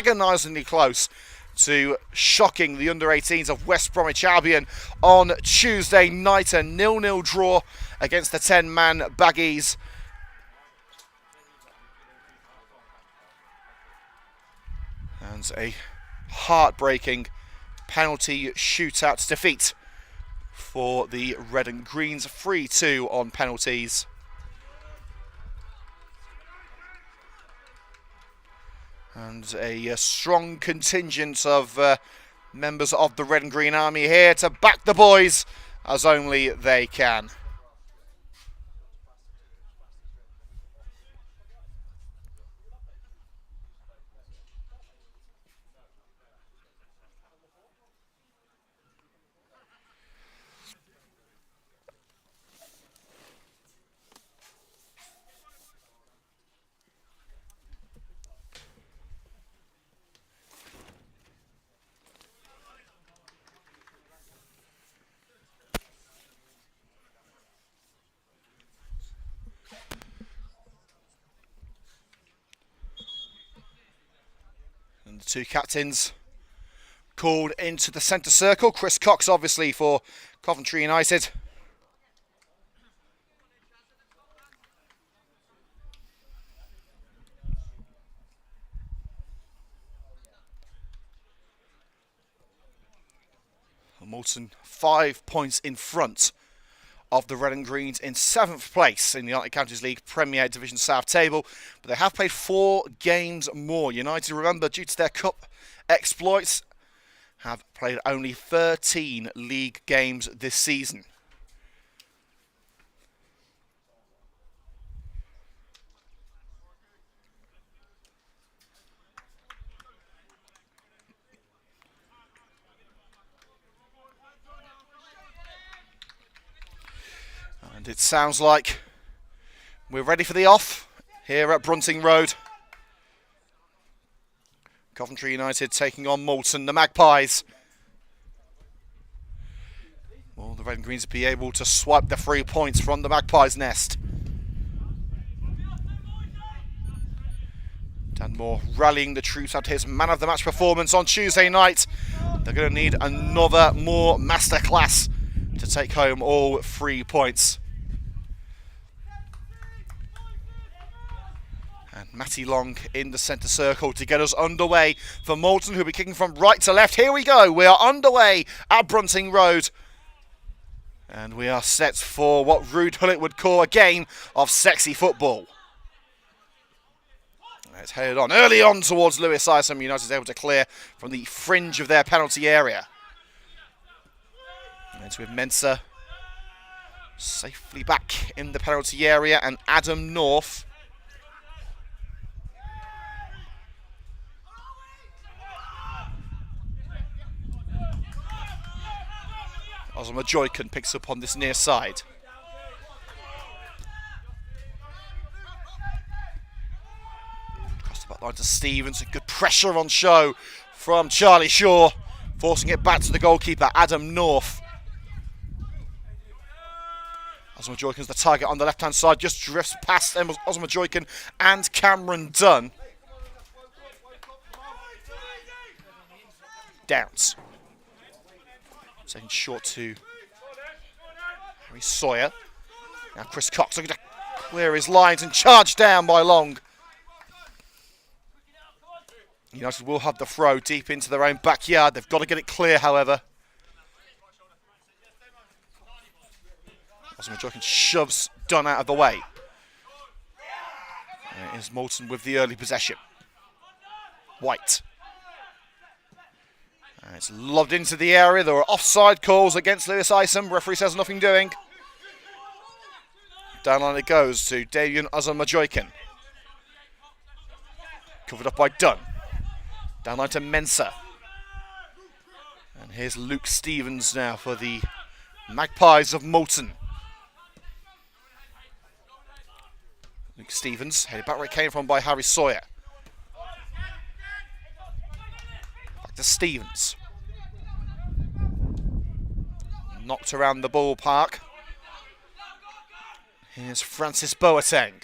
agonisingly close to shocking the under-18s of West Bromwich Albion on Tuesday night. A 0-0 draw against the 10-man Baggies. And a heartbreaking penalty shootout defeat for the Red and Greens, 3-2 on penalties. And a strong contingent of members of the Red and Green Army here to back the boys as only they can. And the two captains called into the centre circle. Chris Cox, obviously, for Coventry United. Moulton 5 points in front of the Red and Greens in 7th place in the United Counties League Premier Division South table. But they have played 4 games more. United, remember, due to their cup exploits, have played only 13 league games this season. And it sounds like we're ready for the off here at Brunting Road. Coventry United taking on Moulton, the Magpies. Will the Red and Greens be able to swipe the 3 points from the Magpies' nest? Dan Moore rallying the troops after his man of the match performance on Tuesday night. They're going to need another more masterclass to take home all 3 points. And Matty Long in the centre circle to get us underway for Moulton, who'll be kicking from right to left. Here we go. We are underway at Brunting Road. And we are set for what Rude Hullet would call a game of sexy football. It's headed on early on towards Lewis Isom. United is able to clear from the fringe of their penalty area. And it's with Mensah safely back in the penalty area, and Adam North Osama Joykin picks up on this near side. Across the back line to Stevens. Good pressure on show from Charlie Shaw, forcing it back to the goalkeeper, Adam North. Osama Joykin's the target on the left-hand side, just drifts past Osama Joykin and Cameron Dunn. Downs. Taking short to Harry Sawyer. Now Chris Cox looking to clear his lines and charge down by Long. United will have the throw deep into their own backyard. They've got to get it clear, however. Osama Joykin shoves Dunn out of the way. There is Moulton with the early possession. White. And it's lobbed into the area. There are offside calls against Lewis Isom. Referee says nothing doing. Downline it goes to Davian Osama Joykin. Covered up by Dunn. Downline to Mensah. And here's Luke Stevens now for the Magpies of Moulton. Luke Stevens, headed back where it came from by Harry Sawyer. Back to Stevens. Knocked around the ballpark. Here's Francis Boateng.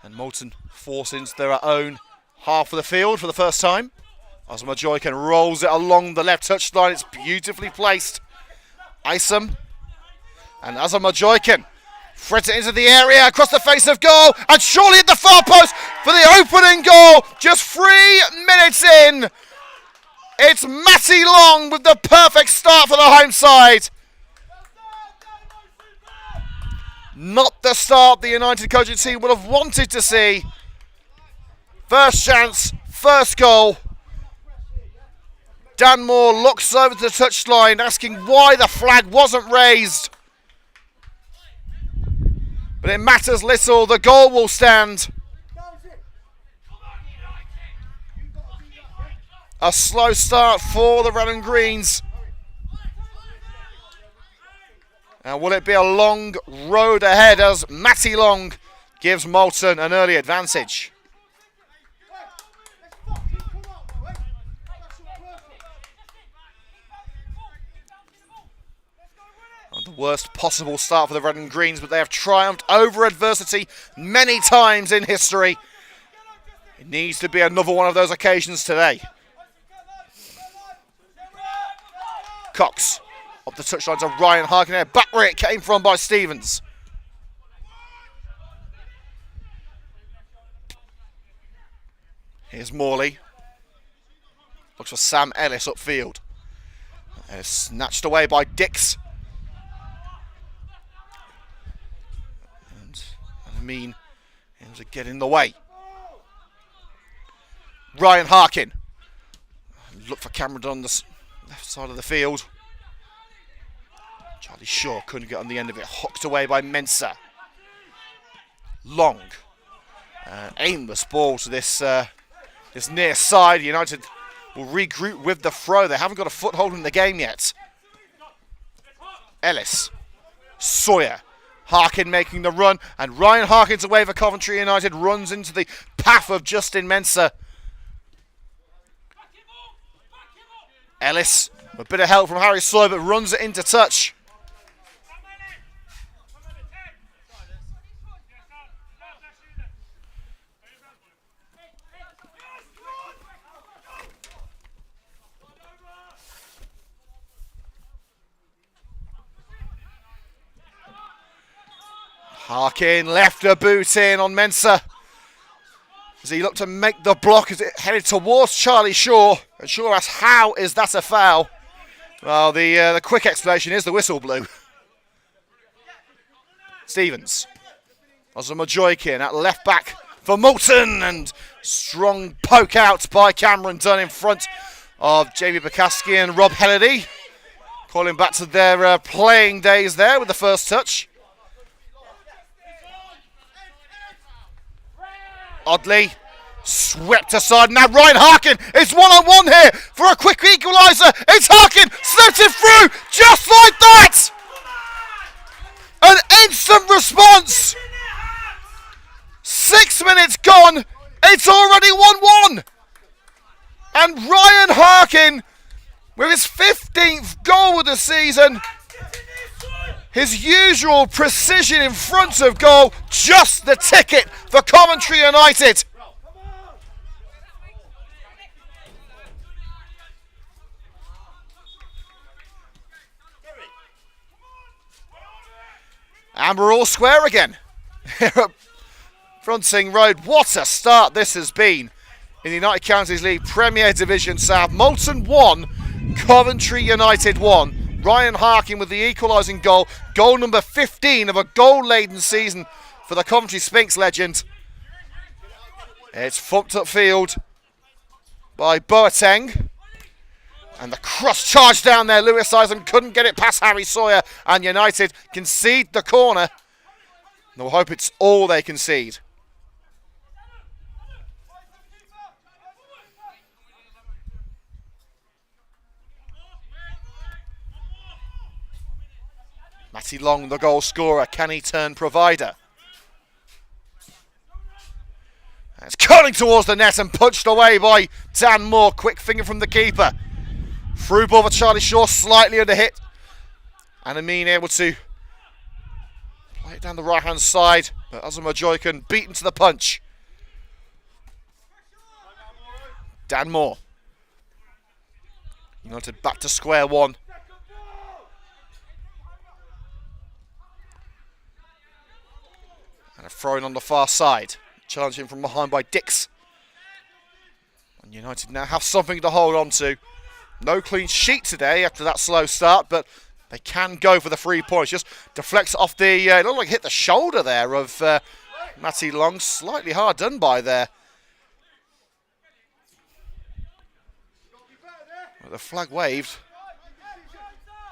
And Moulton force into their own half of the field for the first time. Joykin rolls it along the left touchline. It's beautifully placed. Isom and Joykin threads it into the area across the face of goal and surely at the far post for the opening goal. Just 3 minutes in. It's Matty Long with the perfect start for the home side. Not the start the United coaching team would have wanted to see. First chance, first goal. Dan Moore looks over to the touchline asking why the flag wasn't raised. But it matters little, the goal will stand. A slow start for the Red and Greens. And will it be a long road ahead as Matty Long gives Moulton an early advantage? The worst possible start for the Red and Greens, but they have triumphed over adversity many times in history. It needs to be another one of those occasions today. Cox up the touchline to Ryan Harkin there, back where it came from by Stevens. Here's Morley. Looks for Sam Ellis upfield. And it's snatched away by Dix. Amin ends to get in the way. Ryan Harkin. Look for Cameron on the left side of the field. Charlie Shaw couldn't get on the end of it. Hooked away by Mensah. Long. Aimless ball to this near side. United will regroup with the throw. They haven't got a foothold in the game yet. Ellis. Sawyer. Harkin making the run, and Ryan Harkin's away for Coventry United, runs into the path of Justin Mensah. Ellis, a bit of help from Harry Sawyer, but runs it into touch. Harkin left a boot in on Mensah as he looked to make the block as it headed towards Charlie Shaw. And Shaw asks, how is that a foul? Well, the quick explanation is the whistle blew. Stevens. Joykin at left back for Moulton, and strong poke out by Cameron Dunn in front of Jamie Bukowski and Rob Helledy. Calling back to their playing days there with the first touch. Oddly swept aside. Now Ryan Harkin is one-on-one here for a quick equaliser. It's Harkin, slipped it through just like that. An instant response. 6 minutes gone. It's already 1-1. And Ryan Harkin with his 15th goal of the season. His usual precision in front of goal, just the ticket for Coventry United. And we're all square again here at Fronting Road. What a start this has been in the United Counties League Premier Division South. Moulton 1, Coventry United 1. Ryan Harkin with the equalising goal. Goal number 15 of a goal-laden season for the Coventry Sphinx legend. It's thumped upfield by Boateng. And the cross charge down there. Lewis Isom couldn't get it past Harry Sawyer. And United concede the corner. And we'll hope it's all they concede. Matty Long, the goal scorer. Can he turn provider? And it's curling towards the net and punched away by Dan Moore. Quick finger from the keeper. Through ball for Charlie Shaw, slightly under hit. And Amin able to play it down the right hand side. But Joykin beaten to the punch. Dan Moore. United back to square one. And a throw-in on the far side. Challenging from behind by Dix. And United now have something to hold on to. No clean sheet today after that slow start, but they can go for the 3 points. Just deflects off the, it looked like hit the shoulder there of Matty Long. Slightly hard done by there. Well, the flag waved.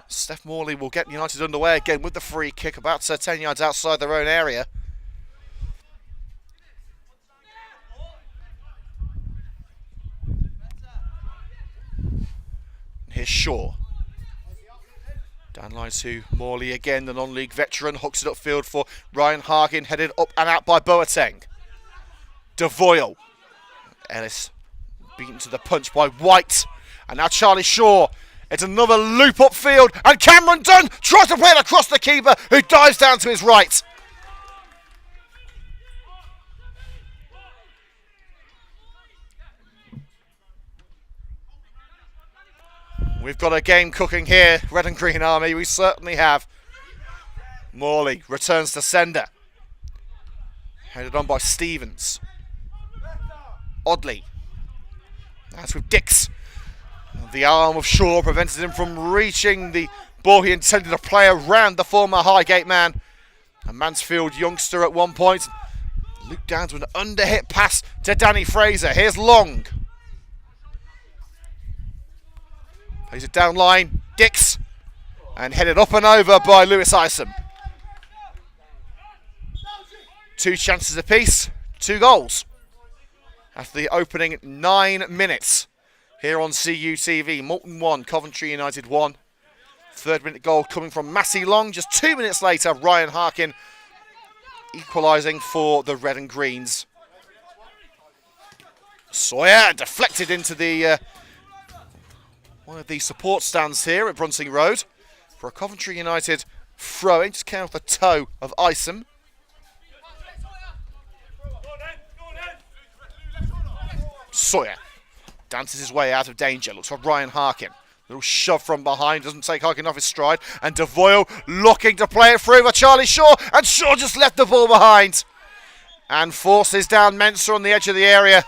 Steph Morley will get United underway again with the free kick about 10 yards outside their own area. Here's Shaw. Down line to Morley again, the non-league veteran. Hooks it upfield for Ryan Harkin, headed up and out by Boateng. Devoyle. Ellis beaten to the punch by White. And now Charlie Shaw. It's another loop upfield. And Cameron Dunn tries to play it across the keeper, who dives down to his right. We've got a game cooking here, Red and Green Army. We certainly have. Morley returns to sender. Headed on by Stevens. Oddly. That's with Dix. The arm of Shaw prevented him from reaching the ball he intended to play around the former Highgate man. A Mansfield youngster at one point. Looped down to an underhit pass to Danny Fraser. Here's Long. Plays it down line, Dix, and headed up and over by Lewis Isom. 2 chances apiece, 2 goals. After the opening 9 minutes here on CUTV, Moulton 1, Coventry United 1. 3rd minute goal coming from Matty Long. Just 2 minutes later, Ryan Harkin equalising for the Red and Greens. Sawyer deflected into the one of the support stands here at Brunsing Road for a Coventry United throw-in. Just came off the toe of Isom. Sawyer dances his way out of danger. Looks for Ryan Harkin. Little shove from behind. Doesn't take Harkin off his stride. And Devoyle looking to play it through for Charlie Shaw. And Shaw just left the ball behind. And forces down Mensah on the edge of the area.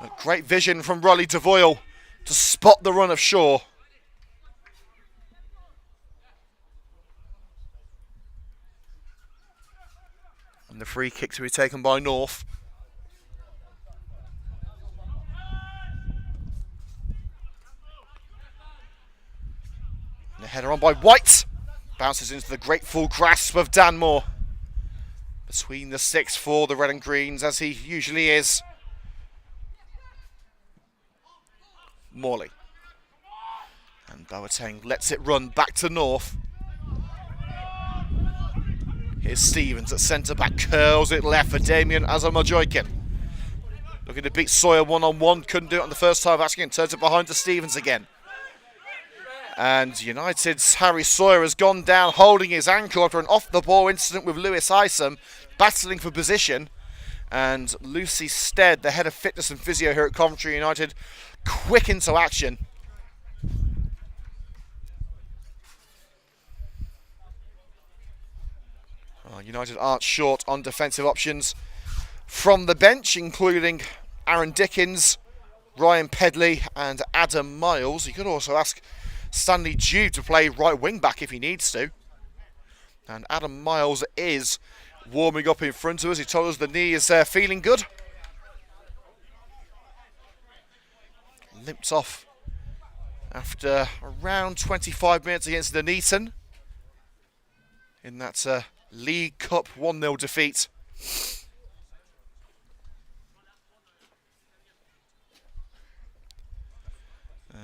A great vision from Rolly Devoyle to spot the run of Shaw. And the free kick to be taken by North. And the header on by White. Bounces into the grateful grasp of Dan Moore. Between the 6 for the Red and Greens, as he usually is. Morley. And Boateng lets it run back to North. Here's Stevens at centre-back, curls it left for Damien Asamoah-Joykin. Looking to beat Sawyer one-on-one, couldn't do it on the first time of asking, and turns it behind to Stevens again. And United's Harry Sawyer has gone down holding his ankle after an off-the-ball incident with Lewis Isom, battling for position. And Lucy Stead, the head of fitness and physio here at Coventry United, quick into action. United aren't short on defensive options from the bench, including Aaron Dickens, Ryan Pedley and Adam Miles. You could also ask Stanley Jude to play right wing back if he needs to. And Adam Miles is warming up in front of us. He told us the knee is feeling good. Limped off after around 25 minutes against Nuneaton in that League Cup 1-0 defeat.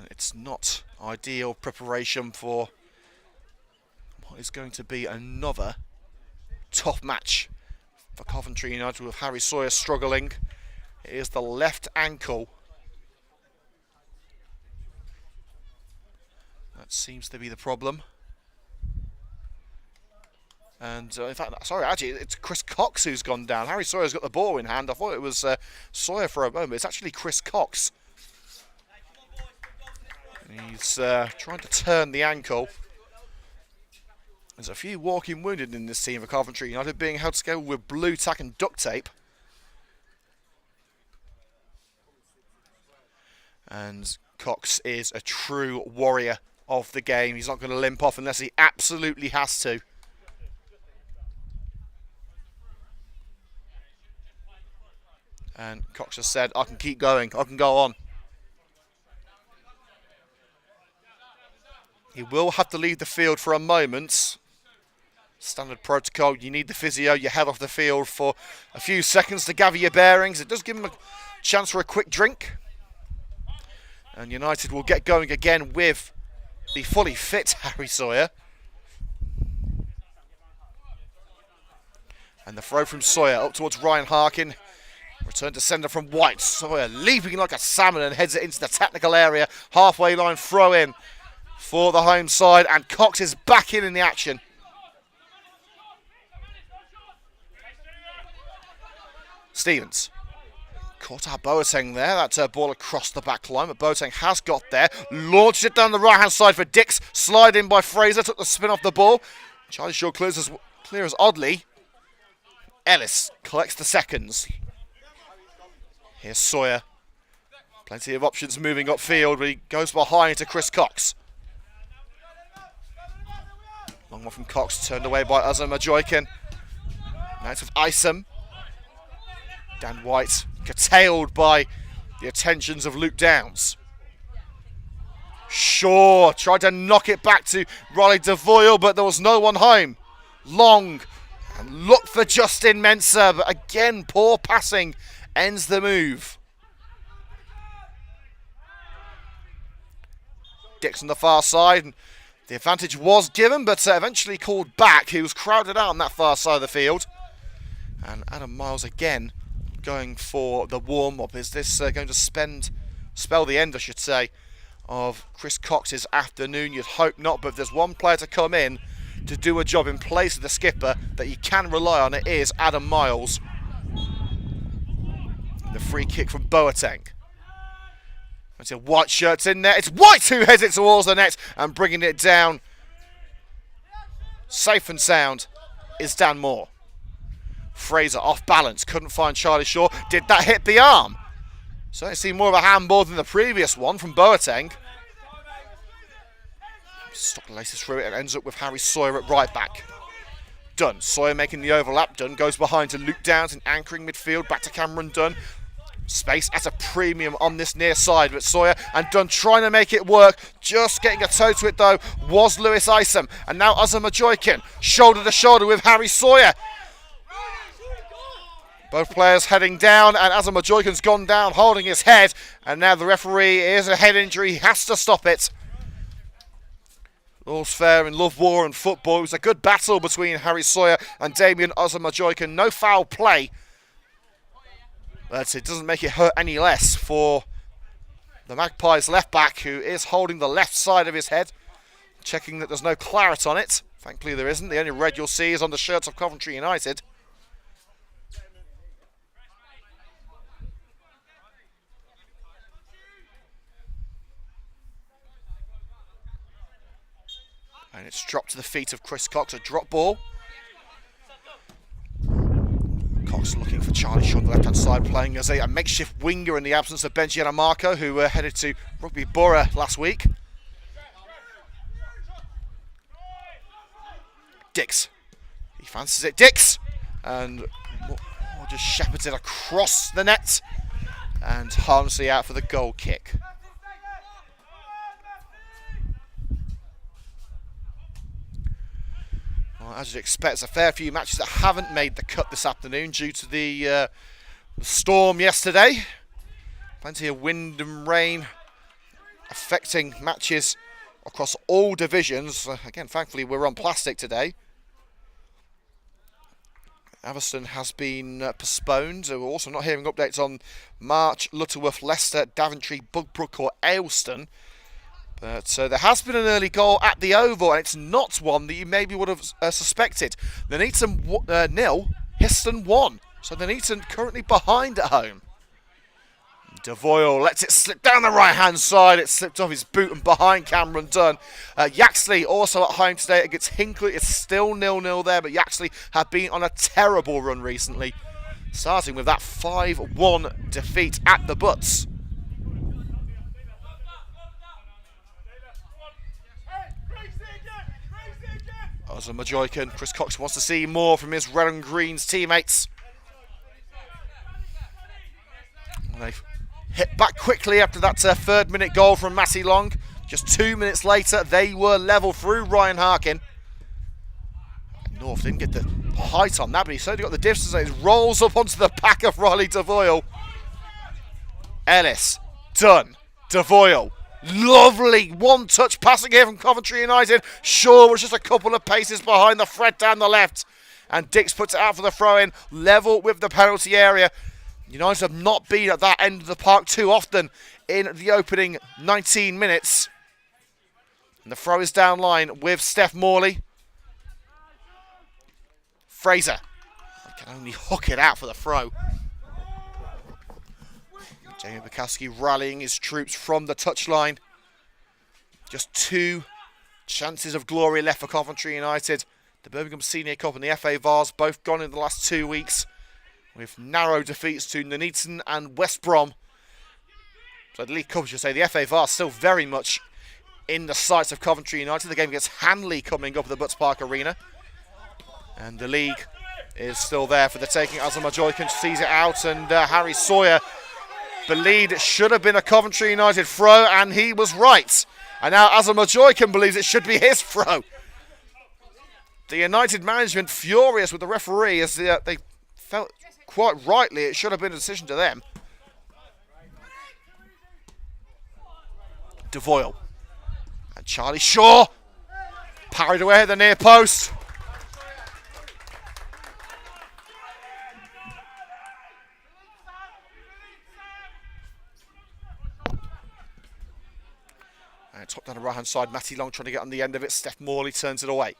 It's not ideal preparation for what is going to be another tough match for Coventry United, with Harry Sawyer struggling. It is the left ankle. That seems to be the problem. And in fact, sorry, actually, it's Chris Cox who's gone down. Harry Sawyer's got the ball in hand. I thought it was Sawyer for a moment. It's actually Chris Cox. He's trying to turn the ankle. There's a few walking wounded in this team for Coventry United, being held together with blue tack and duct tape. And Cox is a true warrior of the game. He's not going to limp off unless he absolutely has to. And Cox has said, I can keep going, I can go on. He will have to leave the field for a moment. Standard protocol, you need the physio, you head off the field for a few seconds to gather your bearings. It does give him a chance for a quick drink. And United will get going again with the fully fit Harry Sawyer. And the throw from Sawyer up towards Ryan Harkin. Return to sender from White. Sawyer leaping like a salmon and heads it into the technical area. Halfway line throw in for the home side. And Cox is back in the action. Stevens. Caught out Boateng there. That ball across the back line, but Boateng has got there. Launched it down the right-hand side for Dix. Slide in by Fraser. Took the spin off the ball. Charlie Shaw clears as oddly. Ellis collects the seconds. Here's Sawyer. Plenty of options moving upfield, but he goes behind to Chris Cox. Long one from Cox, turned away by Uzza Majoikin. Now it's with Isom. Dan White curtailed by the attentions of Luke Downs. Shaw tried to knock it back to Riley DeVoyle, but there was no one home. Long and looked for Justin Mensah, but again, poor passing ends the move. Dix on the far side, and the advantage was given, but eventually called back. He was crowded out on that far side of the field. And Adam Miles again going for the warm-up. Is this going to spell the end, I should say, of Chris Cox's afternoon? You'd hope not, but if there's one player to come in to do a job in place of the skipper that you can rely on, it is Adam Miles. The free kick from Boateng. It's a White shirt's in there. It's White who heads it towards the net and bringing it down. Safe and sound is Dan Moore. Fraser off balance, couldn't find Charlie Shaw. Did that hit the arm? So it seemed more of a handball than the previous one from Boateng. Stock laces through it and ends up with Harry Sawyer at right back. Dunn, Sawyer making the overlap. Dunn goes behind to Luke Downs and anchoring midfield. Back to Cameron Dunn. Space at a premium on this near side, but Sawyer and Dunn trying to make it work. Just getting a toe to it though was Lewis Isom. And now Uzza Majoikin, shoulder to shoulder with Harry Sawyer. Both players heading down, and Uzza Majoikin's gone down holding his head, and now the referee is a head injury. He has to stop it. All's fair in love, war and football. It was a good battle between Harry Sawyer and Damien Uzza Majoikin. No foul play. But it doesn't make it hurt any less for the Magpies left back, who is holding the left side of his head, checking that there's no claret on it. Thankfully there isn't. The only red you'll see is on the shirts of Coventry United. And it's dropped to the feet of Chris Cox, a drop ball. Cox looking for Charlie Shaw on the left-hand side, playing as a makeshift winger in the absence of Benji Anamarco, who headed to Rugby Borough last week. Dix. He fancies it. Dix! And just shepherds it across the net and harmlessly out for the goal kick. As you'd expect, there's a fair few matches that haven't made the cut this afternoon due to the storm yesterday. Plenty of wind and rain affecting matches across all divisions. Again, thankfully, we're on plastic today. Aviston has been postponed. We're also not hearing updates on March, Lutterworth, Leicester, Daventry, Bugbrook or Ayleston. But there has been an early goal at the Oval, and it's not one that you maybe would have suspected. Nuneaton 0, Histon 1. So Nuneaton currently behind at home. Devoyle lets it slip down the right-hand side. It slipped off his boot and behind Cameron Dunn. Yaxley also at home today against Hinckley. It's still 0-0 there, but Yaxley have been on a terrible run recently, starting with that 5-1 defeat at the Butts. As a Majoican, Chris Cox wants to see more from his red and greens teammates. They've hit back quickly after that third-minute goal from Matty Long. Just 2 minutes later, they were level through Ryan Harkin. North didn't get the height on that, but he certainly got the distance. It rolls up onto the back of Riley Devoyle. Ellis, Dunn, Devoyle. Lovely one-touch passing here from Coventry United. Shaw was just a couple of paces behind the thread down the left. And Dix puts it out for the throw-in, level with the penalty area. United have not been at that end of the park too often in the opening 19 minutes. And the throw is down line with Steph Morley. Fraser can only hook it out for the throw. Jamie Bukowski rallying his troops from the touchline. Just 2 chances of glory left for Coventry United. The Birmingham Senior Cup and the FA Vars both gone in the last 2 weeks, with narrow defeats to Nuneaton and West Brom. So the League Cup, I should say, the FA Vars still very much in the sights of Coventry United. The game against Hanley coming up at the Butts Park Arena. And the league is still there for the taking. Azam Joykin sees it out, and Harry Sawyer believed it should have been a Coventry United throw, and he was right. And now Azam Joykin believes it should be his throw. The United management furious with the referee, as they felt quite rightly it should have been a decision to them. Devoyle and Charlie Shaw parried away at the near post. And top down the right hand side, Matty Long trying to get on the end of it. Steph Morley turns it away.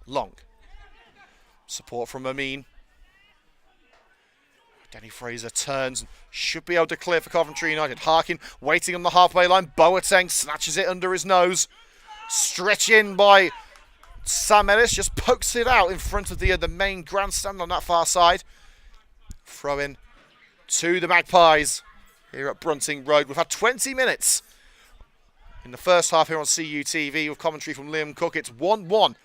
Long. Support from Amin. Danny Fraser turns and should be able to clear for Coventry United. Harkin waiting on the halfway line. Boateng snatches it under his nose. Stretch in by Sam Ellis. Just pokes it out in front of the main grandstand on that far side. Throw in to the Magpies here at Brunting Road. We've had 20 minutes in the first half here on CUTV with commentary from Liam Cook. It's 1-1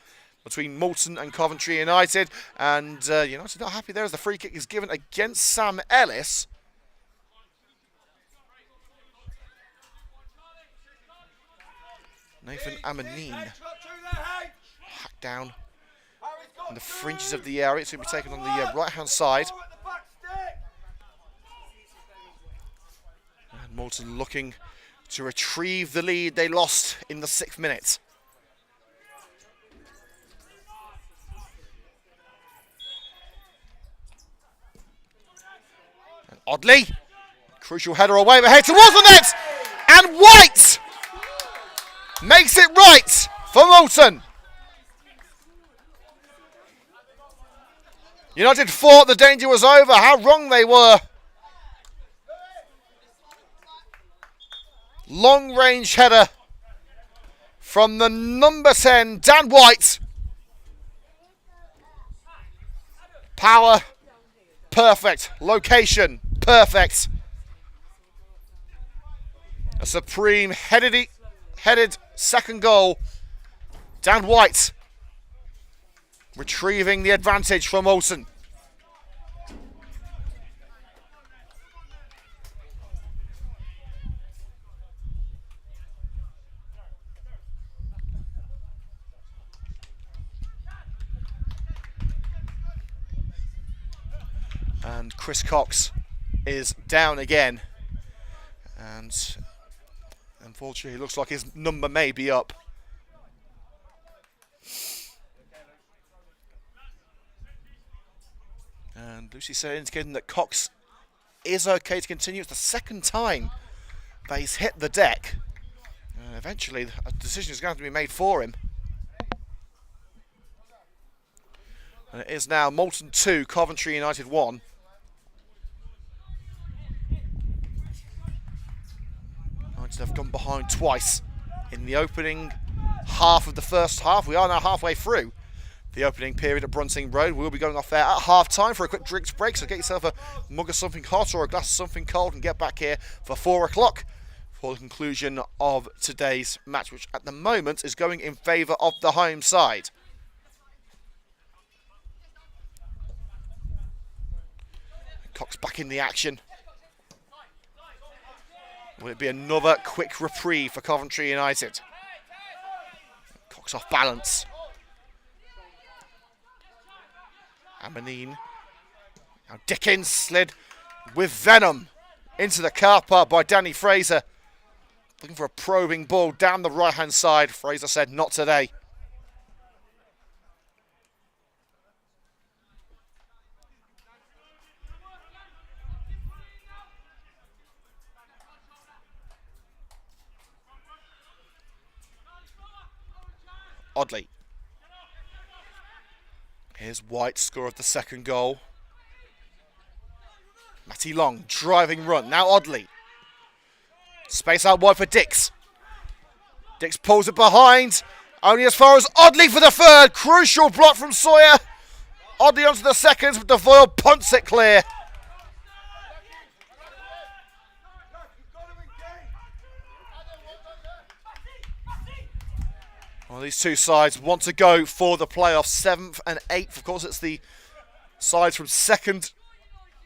between Moulton and Coventry United, and United not happy there as the free kick is given against Sam Ellis. Nathan Amanin hacked down in the fringes of the area. It's going to be taken on the right hand side. And Moulton looking to retrieve the lead they lost in the 6th minute. Oddly, crucial header away, but head towards the net, and White makes it right for Moulton. United thought the danger was over. How wrong they were. Long range header from the number 10, Dan White. Power, perfect. Location, perfect. A supreme headed second goal. Dan White retrieving the advantage from Moulton. And Chris Cox is down again. And unfortunately, it looks like his number may be up. And Lucy said indicating that Cox is okay to continue. It's the second time that he's hit the deck. Eventually, a decision is going to have to be made for him. And it is now Moulton 2, Coventry United 1. United have gone behind twice in the opening half of the first half. We are now halfway through the opening period at Brunting Road. We'll be going off there at half time for a quick drinks break, so get yourself a mug of something hot or a glass of something cold and get back here for 4 o'clock for the conclusion of today's match, which at the moment is going in favour of the home side. Cox back in the action. Will it be another quick reprieve for Coventry United? Cox off balance. Amanine. Now Dickens slid with venom into the car park by Danny Fraser. Looking for a probing ball down the right-hand side. Fraser said, not today. Oddly. Here's White, score of the second goal. Matty Long, driving run. Now Oddly. Space out wide for Dix. Dix pulls it behind. Only as far as Oddly for the third. Crucial block from Sawyer. Oddly onto the seconds, but Devoyle punts it clear. Well, these two sides want to go for the playoffs, 7th and 8th. Of course, it's the sides from 2nd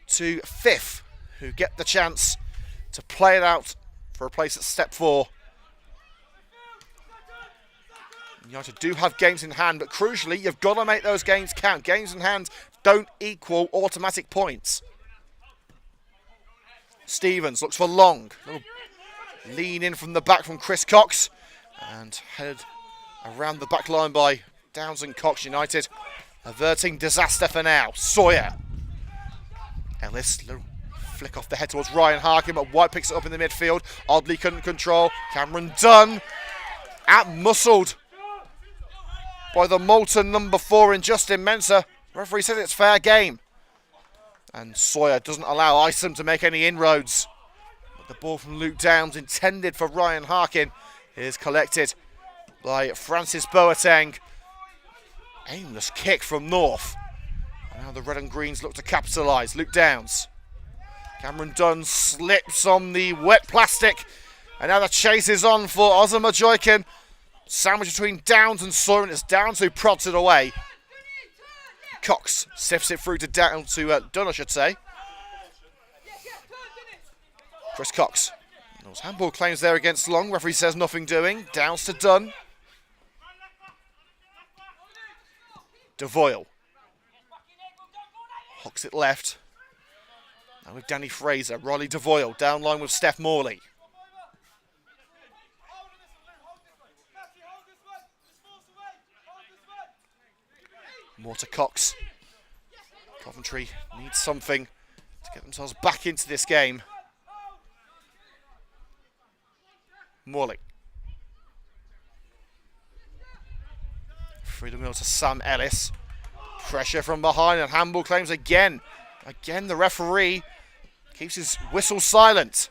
to 5th who get the chance to play it out for a place at step 4. United do have games in hand, but crucially, you've got to make those games count. Games in hand don't equal automatic points. Stevens looks for Long. Lean in from the back from Chris Cox and headed around the back line by Downs and Cox. United averting disaster for now. Sawyer. Ellis, little flick off the head towards Ryan Harkin, but White picks it up in the midfield. Oddly couldn't control. Cameron Dunn out-muscled by the Moulton number 4 in Justin Mensah. Referee says it's fair game. And Sawyer doesn't allow Isom to make any inroads. But the ball from Luke Downs, intended for Ryan Harkin, is collected by Francis Boateng. Aimless kick from North. And now the red and greens look to capitalise. Luke Downs. Cameron Dunn slips on the wet plastic. And now the chase is on for Ozama Joykin. Sandwich between Downs and Sawyer, and it's Downs who prods it away. Cox sifts it through to Dunn, I should say. Chris Cox. Those handball claims there against Long. Referee says nothing doing. Downs to Dunn. Devoyle. Hooks it left. Now with Danny Fraser. Riley Devoyle down line with Steph Morley. More to Cox. Coventry needs something to get themselves back into this game. Morley. Through the middle to Sam Ellis. Pressure from behind and handball claims again. Again, the referee keeps his whistle silent.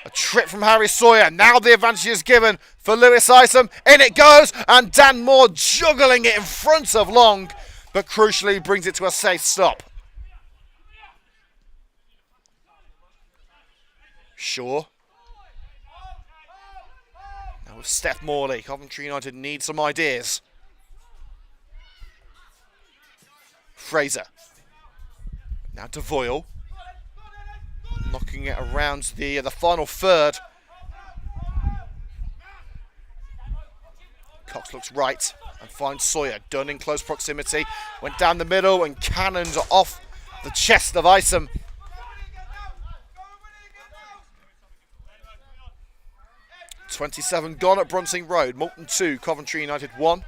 A trip from Harry Sawyer. Now the advantage is given for Lewis Isom. In it goes, and Dan Moore juggling it in front of Long, but crucially brings it to a safe stop. Shaw. Now with Steph Morley. Coventry United need some ideas. Fraser. Now Devoyle. Knocking it around the final third. Cox looks right and finds Sawyer. Dunn in close proximity. Went down the middle and cannoned off the chest of Isom. .27 gone at Brunting Road. Moulton 2, Coventry United 1.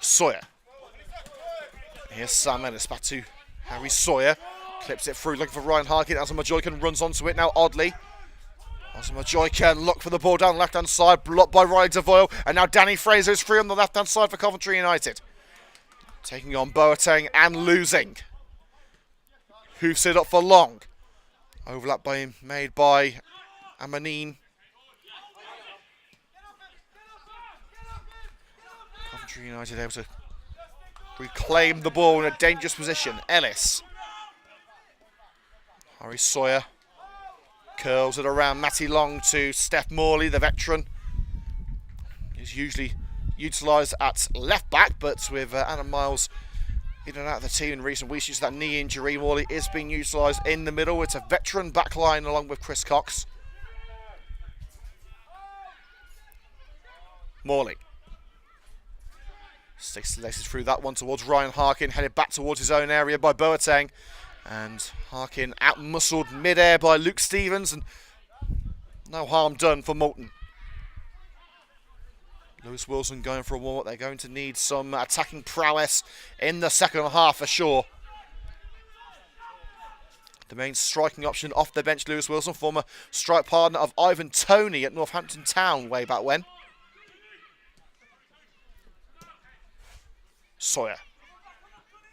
Sawyer. Here's Sam Ellis back to Harry Sawyer. Clips it through, looking for Ryan Harkin. Asamoah runs onto it now oddly. Asamoah look for the ball down the left-hand side, blocked by Riley DeVoyle. And now Danny Fraser is free on the left-hand side for Coventry United. Taking on Boateng and losing. Hoofs it up for Long. Overlap made by Amanine. Coventry United able to reclaim the ball in a dangerous position. Ellis. Harry Sawyer curls it around Matty Long to Steph Morley, the veteran. He's usually utilised at left back, but with Adam Miles in and out of the team in recent weeks due to that knee injury, Morley is being utilised in the middle. It's a veteran back line along with Chris Cox. Morley sticks the laces through that one towards Ryan Harkin, headed back towards his own area by Boateng. And Harkin out-muscled mid-air by Luke Stevens, and no harm done for Moulton. Lewis Wilson going for a warm-up. They're going to need some attacking prowess in the second half for sure. The main striking option off the bench, Lewis Wilson, former strike partner of Ivan Toney at Northampton Town way back when. Sawyer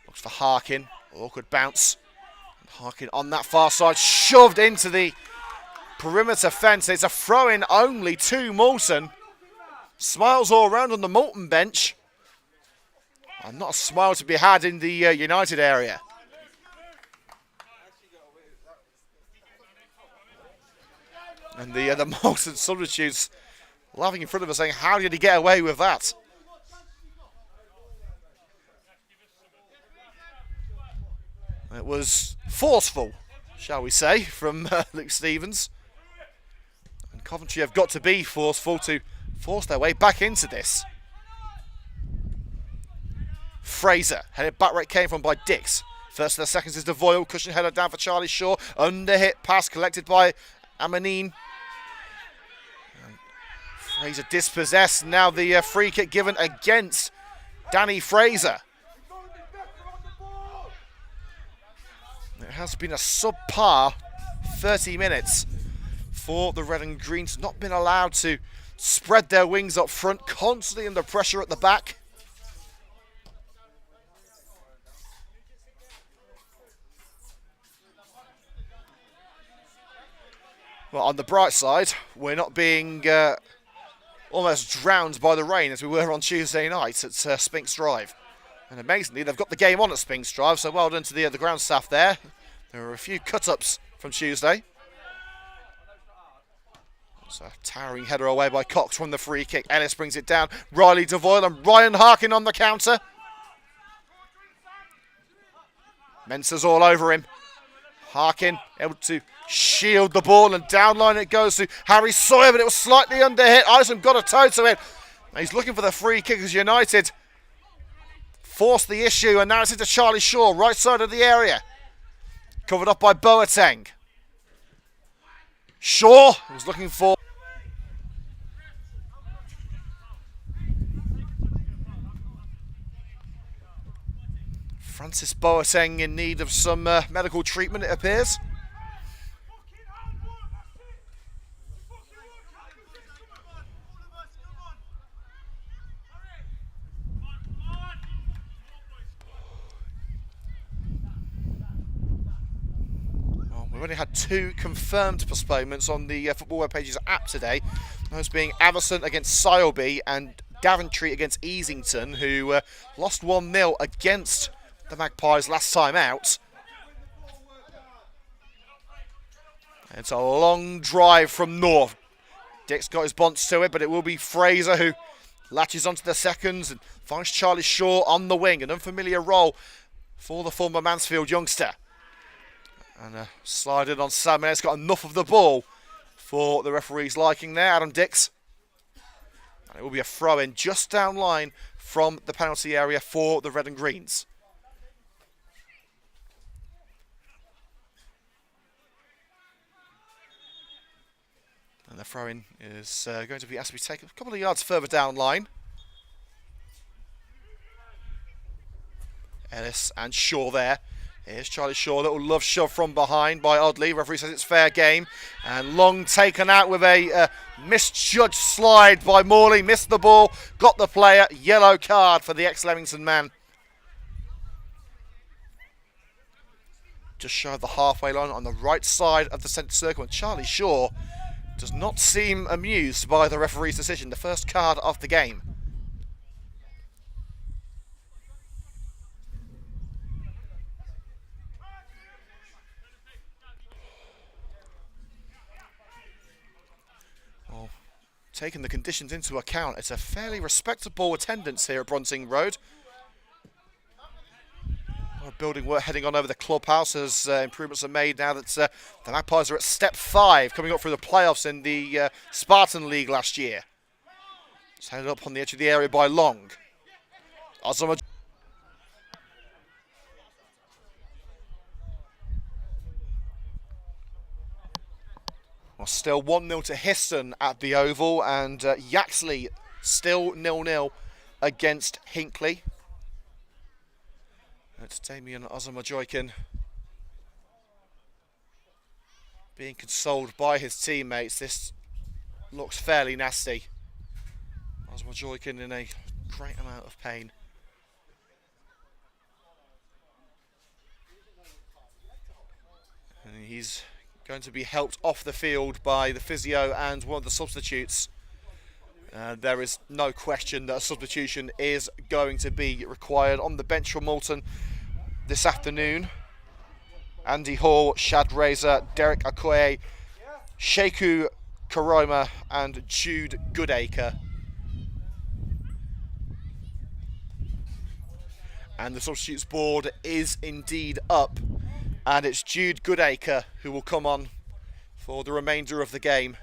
looks for Harkin. Awkward bounce. Harkin on that far side, shoved into the perimeter fence. It's a throw-in only to Moulton. Smiles all around on the Moulton bench. And not a smile to be had in the United area. And the Moulton substitutes laughing in front of us saying, how did he get away with that? It was forceful, shall we say, from Luke Stevens. And Coventry have got to be forceful to force their way back into this. Fraser, headed back where it came from by Dix. First to the seconds is DeVoyle, cushion header down for Charlie Shaw. Underhit pass collected by Amanine. And Fraser dispossessed. Now the free kick given against Danny Fraser. It has been a subpar 30 minutes for the Red and Greens. Not been allowed to spread their wings up front, constantly under pressure at the back. Well, on the bright side, we're not being almost drowned by the rain as we were on Tuesday night at Spinks Drive. And amazingly, they've got the game on at Spinks Drive, so well done to the ground staff there. There were a few cut-ups from Tuesday. It's a towering header away by Cox from the free kick. Ellis brings it down. Riley DeVoyle and Ryan Harkin on the counter. Mensah's all over him. Harkin able to shield the ball, and downline it goes to Harry Sawyer, but it was slightly underhit. Ison got a toe to it. He's looking for the free kick as United forced the issue, and now it's into Charlie Shaw, right side of the area. Covered up by Boateng. Shaw was looking for... Francis Boateng in need of some medical treatment, it appears. We've only had 2 confirmed postponements on the Football Web Pages app today. Those being Averson against Sileby and Daventry against Easington, who lost 1-0 against the Magpies last time out. It's a long drive from North. Dick's got his bonds to it, but it will be Fraser who latches onto the seconds and finds Charlie Shaw on the wing. An unfamiliar role for the former Mansfield youngster. And slided on Sam. It's got enough of the ball for the referee's liking there, Adam Dix. And it will be a throw-in just down line from the penalty area for the Red and Greens. And the throw-in is going to be asked to be taken a couple of yards further down line. Ellis and Shaw there. Here's Charlie Shaw, little love shove from behind by Oddly. Referee says it's fair game. And Long taken out with a misjudged slide by Morley. Missed the ball, got the player. Yellow card for the ex-Leamington man. Just shy of the halfway line on the right side of the centre circle. And Charlie Shaw does not seem amused by the referee's decision. The first card of the game. Well, taking the conditions into account, it's a fairly respectable attendance here at Bronting Road. Building work heading on over the clubhouse as improvements are made now that the Magpies are at step 5, coming up through the playoffs in the Spartan League last year. It's headed up on the edge of the area by Long. Well, still 1-0 to Histon at the Oval, and Yaxley still 0-0 against Hinckley. It's Damien Osamojoykin being consoled by his teammates. This looks fairly nasty. Osamojoykin in a great amount of pain. And he's going to be helped off the field by the physio and one of the substitutes. There is no question that a substitution is going to be required on the bench from Moulton this afternoon. Andy Hall, Shad Razor, Derek Okoye, Sheku Karoma and Jude Goodacre. And the substitutes board is indeed up, and it's Jude Goodacre who will come on for the remainder of the game.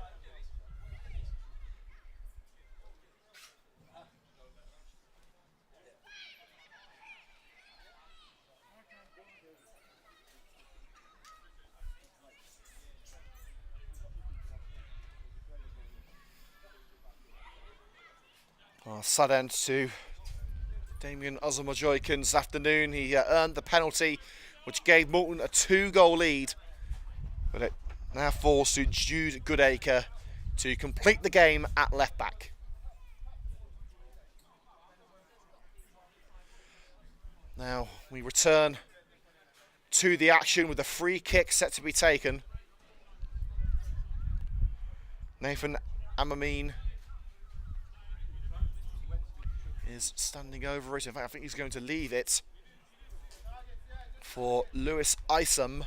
Sad end to Damien Osamojoykin this afternoon. He earned the penalty, which gave Moulton a 2-goal lead. But it now falls to Jude Goodacre to complete the game at left back. Now we return to the action with a free kick set to be taken. Nathan Amamine is standing over it. In fact, I think he's going to leave it for Lewis Isom.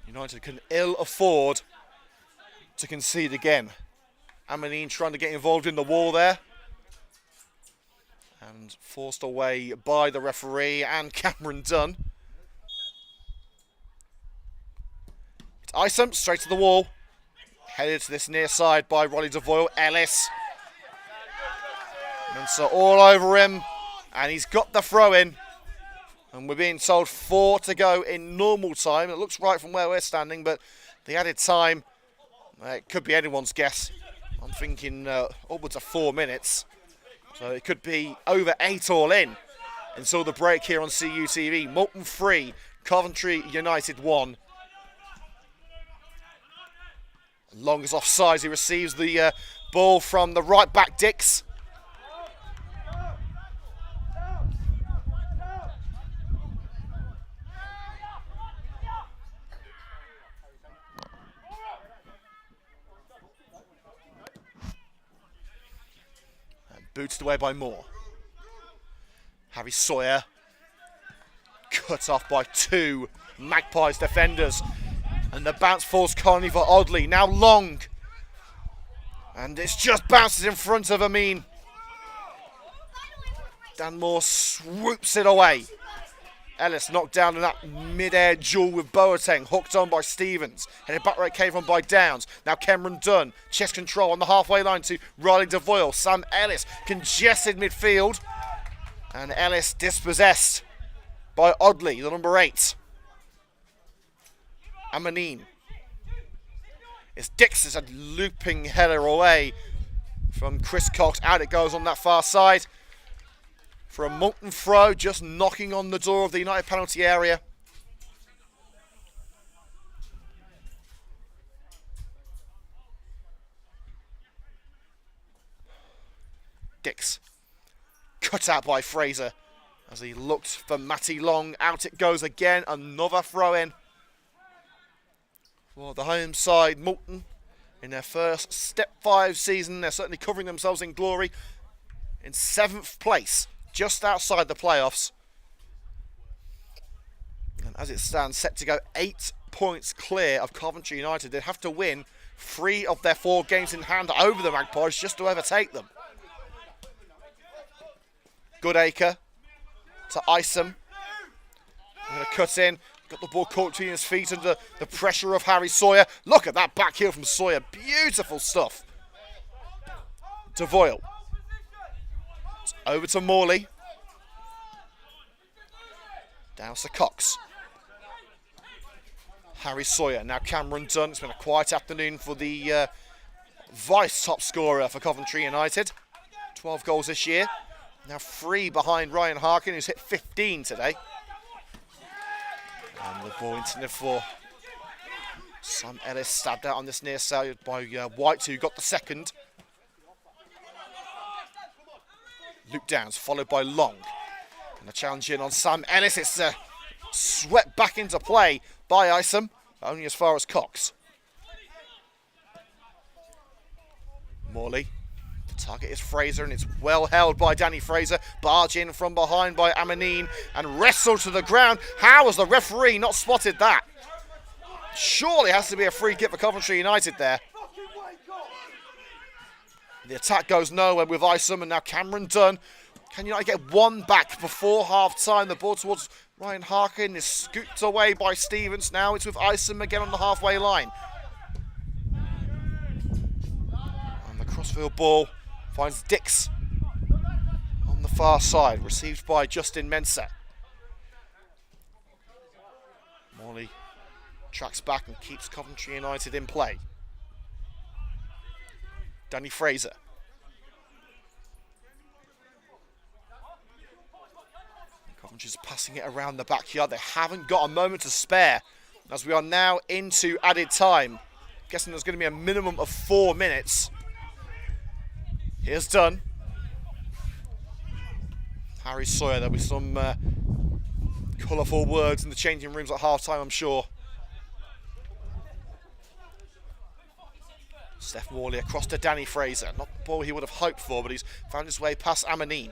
United can ill afford to concede again. Amanine trying to get involved in the wall there. And forced away by the referee and Cameron Dunn. It's Isom straight to the wall. Headed to this near side by Rolly DeVoyle. Ellis. Mensa all over him. And he's got the throw in. And we're being told 4 to go in normal time. It looks right from where we're standing, but the added time, it could be anyone's guess. I'm thinking upwards of 4 minutes. So it could be over 8 all in until the break here on CUTV. Moulton 3, Coventry United 1. Long is offside. He receives the ball from the right back, Dix. Booted away by Moore. Harry Sawyer. Cut off by 2 Magpies defenders. And the bounce falls kindly for Oddly. Now Long. And it's just bounces in front of Amin. Dan Moore swoops it away. Ellis knocked down in that mid-air duel with Boateng, hooked on by Stevens. Headed back right came on by Downs. Now Cameron Dunn, chest control on the halfway line to Riley DeVoyle. Sam Ellis, congested midfield. And Ellis dispossessed by Oddly, the number 8. Amanine. It's Dix is a looping header away from Chris Cox. Out it goes on that far side. For a Moulton throw, just knocking on the door of the United penalty area. Dix. Cut out by Fraser as he looked for Matty Long. Out it goes again. Another throw in for the home side. Moulton in their first Step 5 season. They're certainly covering themselves in glory. In 7th place, just outside the playoffs. And as it stands, set to go 8 points clear of Coventry United. They'd have to win 3 of their 4 games in hand over the Magpies just to overtake them. Goodacre to Isom. I'm going to cut in. Got the ball caught between his feet under the pressure of Harry Sawyer. Look at that back heel from Sawyer. Beautiful stuff. Devoyle. It's over to Morley. Down to Cox. Harry Sawyer. Now Cameron Dunn. It's been a quiet afternoon for the vice top scorer for Coventry United. 12 goals this year. Now 3 behind Ryan Harkin, who's hit 15 today. And the ball intended for Sam Ellis, stabbed out on this near side by White, who got the second. Luke Downs, followed by Long. And the challenge in on Sam Ellis. It's swept back into play by Isom, only as far as Cox. Morley. Target is Fraser, and it's well held by Danny Fraser. Barge in from behind by Amanine and wrestled to the ground. How has the referee not spotted that? Surely has to be a free kick for Coventry United there. The attack goes nowhere with Isom, and now Cameron Dunn. Can United get one back before half-time? The ball towards Ryan Harkin is scooped away by Stevens. Now it's with Isom again on the halfway line. And the crossfield ball finds Dix on the far side, received by Justin Mensah. Morley tracks back and keeps Coventry United in play. Danny Fraser. Coventry's passing it around the backyard. They haven't got a moment to spare as we are now into added time. Guessing there's going to be a minimum of 4 minutes. Here's Dunn. Harry Sawyer. There'll be some colourful words in the changing rooms at half-time, I'm sure. Steph Morley across to Danny Fraser. Not the ball he would have hoped for, but he's found his way past Amanine.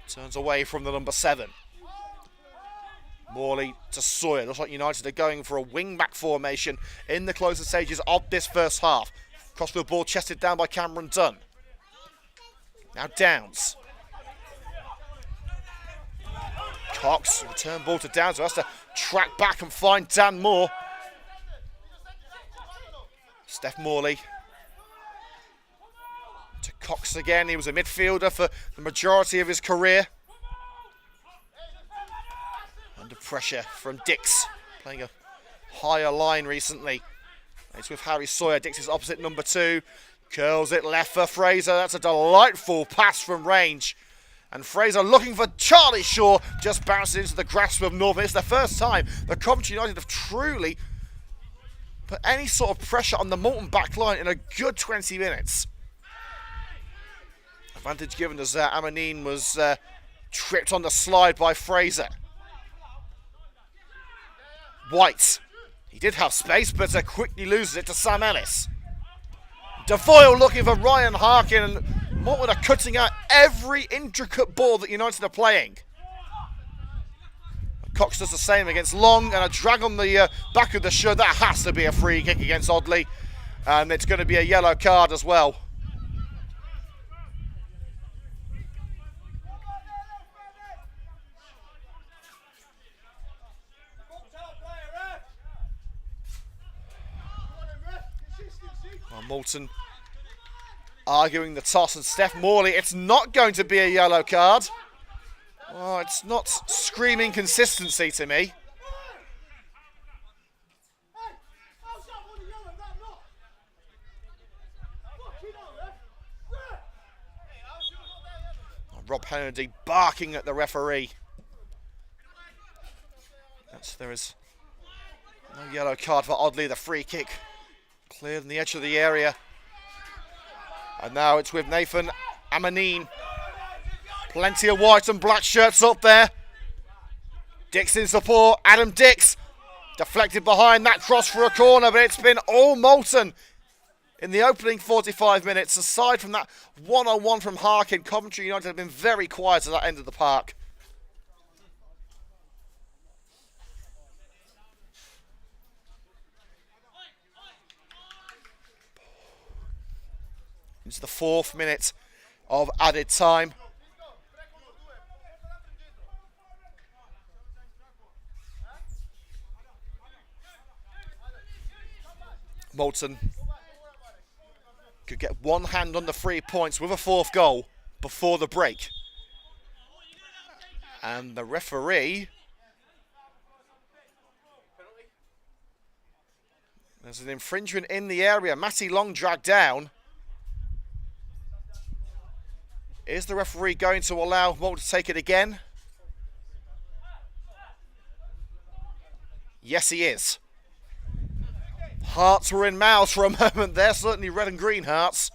Turns away from the number 7. Morley to Sawyer. Looks like United are going for a wing-back formation in the closer stages of this first half. Crossfield ball chested down by Cameron Dunn. Now Downs. Cox, return ball to Downs, who has to track back and find Dan Moore. Steph Morley. To Cox again. He was a midfielder for the majority of his career. Under pressure from Dix, playing a higher line recently. It's with Harry Sawyer. Dix is opposite number 2. Curls it left for Fraser. That's a delightful pass from range. And Fraser looking for Charlie Shaw. Just bounces into the grasp of Northern. It's the first time that Coventry United have truly put any sort of pressure on the Moulton back line in a good 20 minutes. Advantage given as Amanine was tripped on the slide by Fraser. White. He did have space, but quickly loses it to Sam Ellis. Devoyle looking for Ryan Harkin, and Moulton are cutting out every intricate ball that United are playing. Cox does the same against Long, and a drag on the back of the shirt. That has to be a free kick against Audley, and it's going to be a yellow card as well. Moulton arguing the toss, and Steph Morley, it's not going to be a yellow card. Oh, it's not screaming consistency to me. Rob Kennedy barking at the referee. There is no yellow card for Oddly. The free kick cleared on the edge of the area. And now it's with Nathan Amanin. Plenty of white and black shirts up there. Dix in support. Adam Dix deflected behind that cross for a corner, but it's been all Moulton in the opening 45 minutes. Aside from that one-on-one from Harkin, Coventry United have been very quiet at that end of the park. It's the 4th minute of added time. Moulton could get one hand on the 3 points with a 4th goal before the break. And the referee... There's an infringement in the area. Matty Long dragged down. Is the referee going to allow Moulton to take it again? Yes, he is. Hearts were in mouths for a moment there, certainly red and green hearts.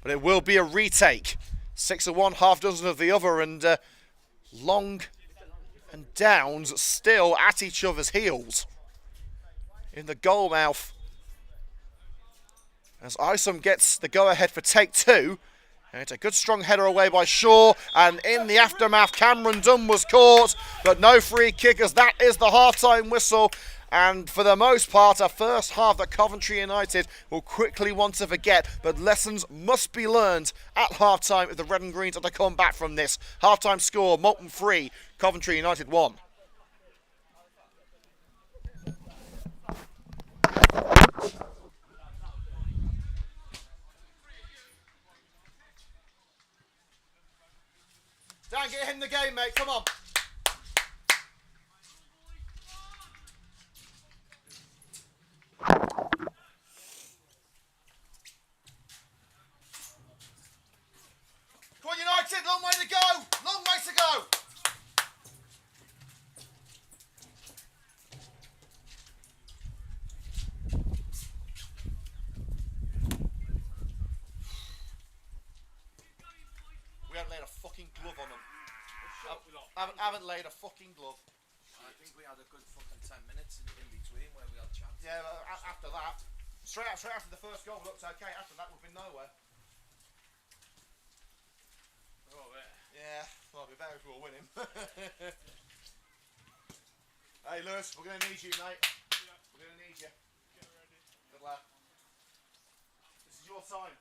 But it will be a retake. 6 of one, half dozen of the other, and Long and Downs still at each other's heels in the goal mouth. As Isom gets the go-ahead for take 2. And it's a good strong header away by Shaw. And in the aftermath, Cameron Dunn was caught. But no free kick, as that is the half-time whistle. And for the most part, a first half that Coventry United will quickly want to forget. But lessons must be learned at half-time if the Red and Greens are to come back from this. Half-time score, Moulton 3, Coventry United 1. Dan, get in the game, mate. Come on. Come on, United. Long way to go. Long way to go. We haven't laid a fucking glove on them. Haven't laid a fucking glove. I think we had a good fucking 10 minutes in between where we had chances. Yeah, after that, straight after the first goal looked okay. After that, we've been nowhere. Oh, yeah, well, it'd be better if we were winning. Hey, Lewis, we're going to need you, mate. Yeah. We're going to need you. Get ready. Good lad. This is your time.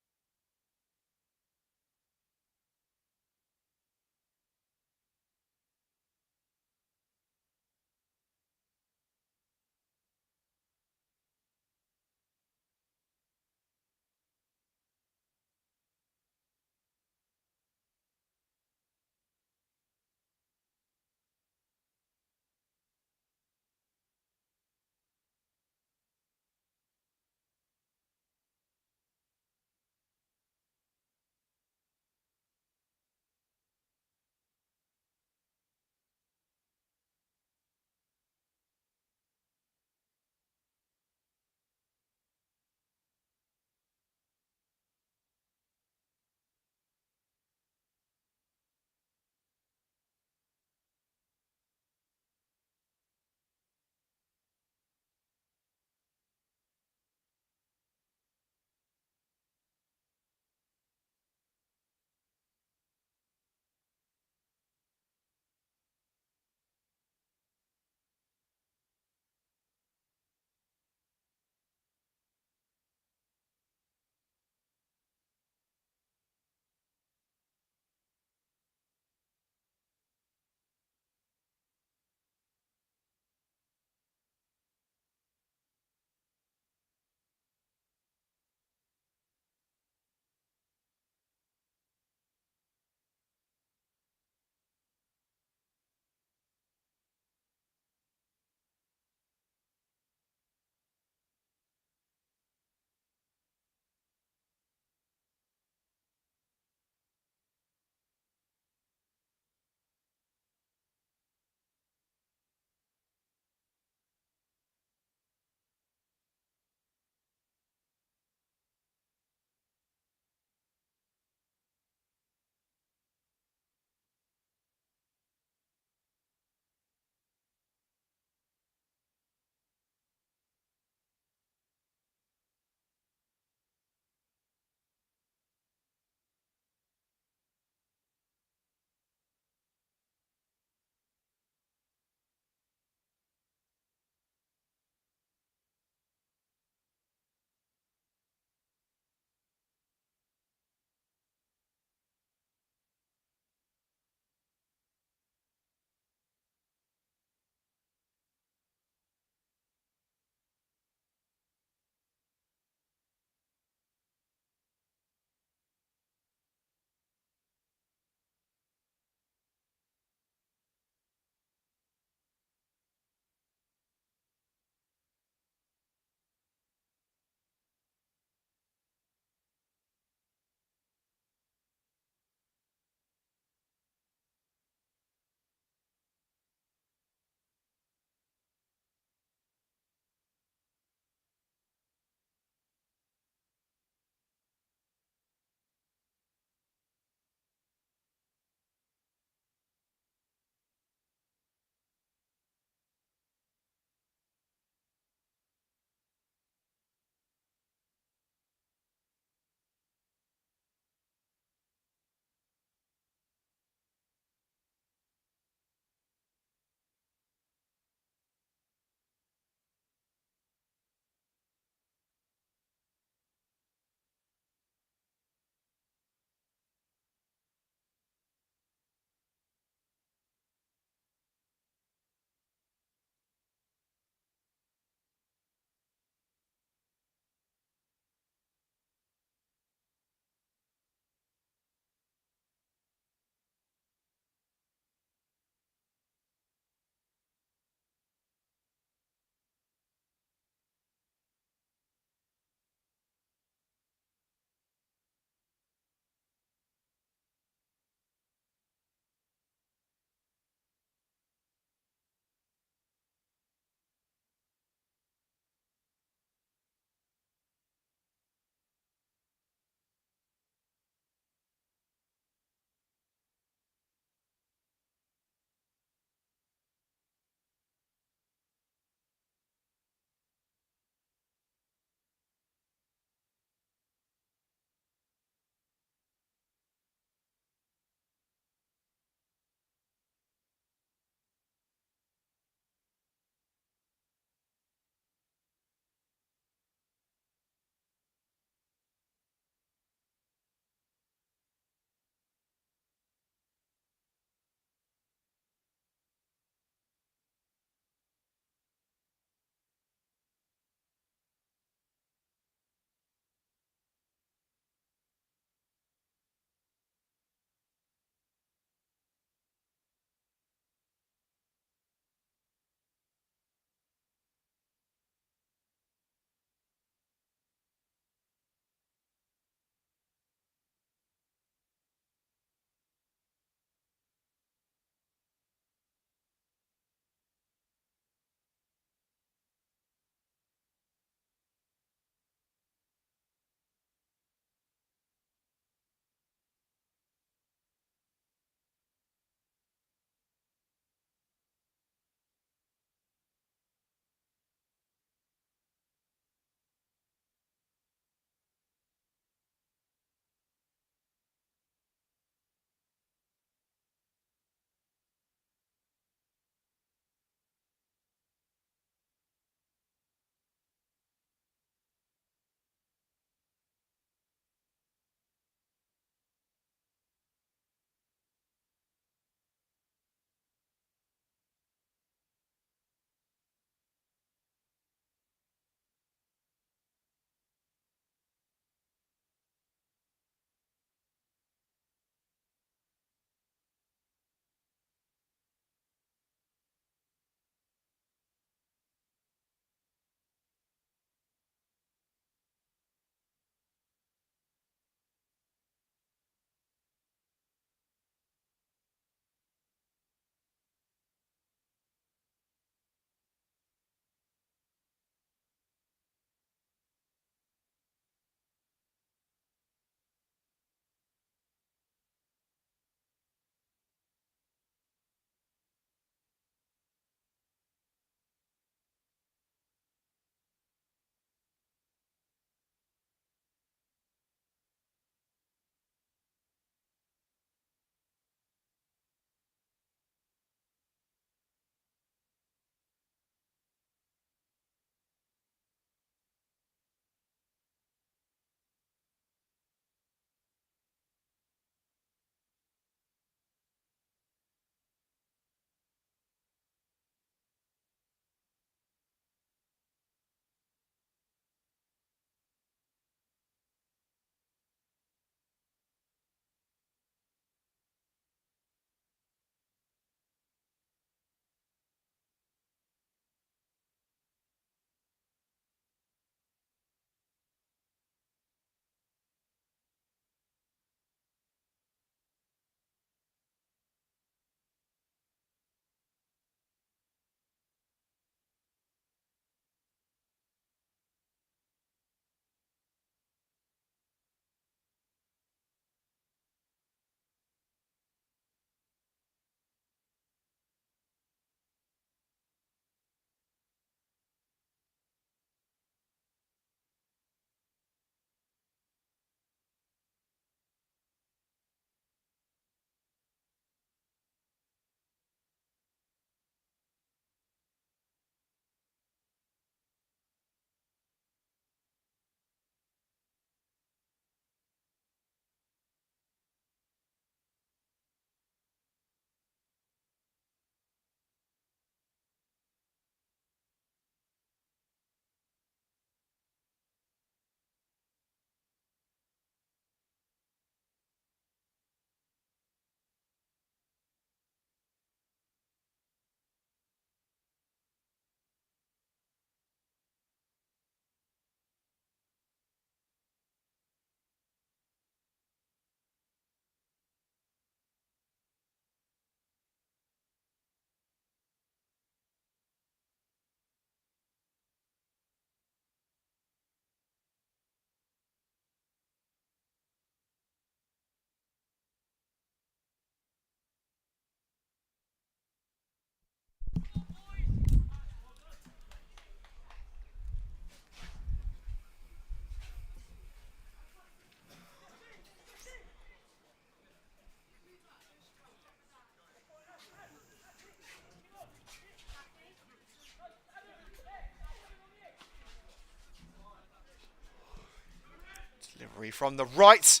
Free from the right.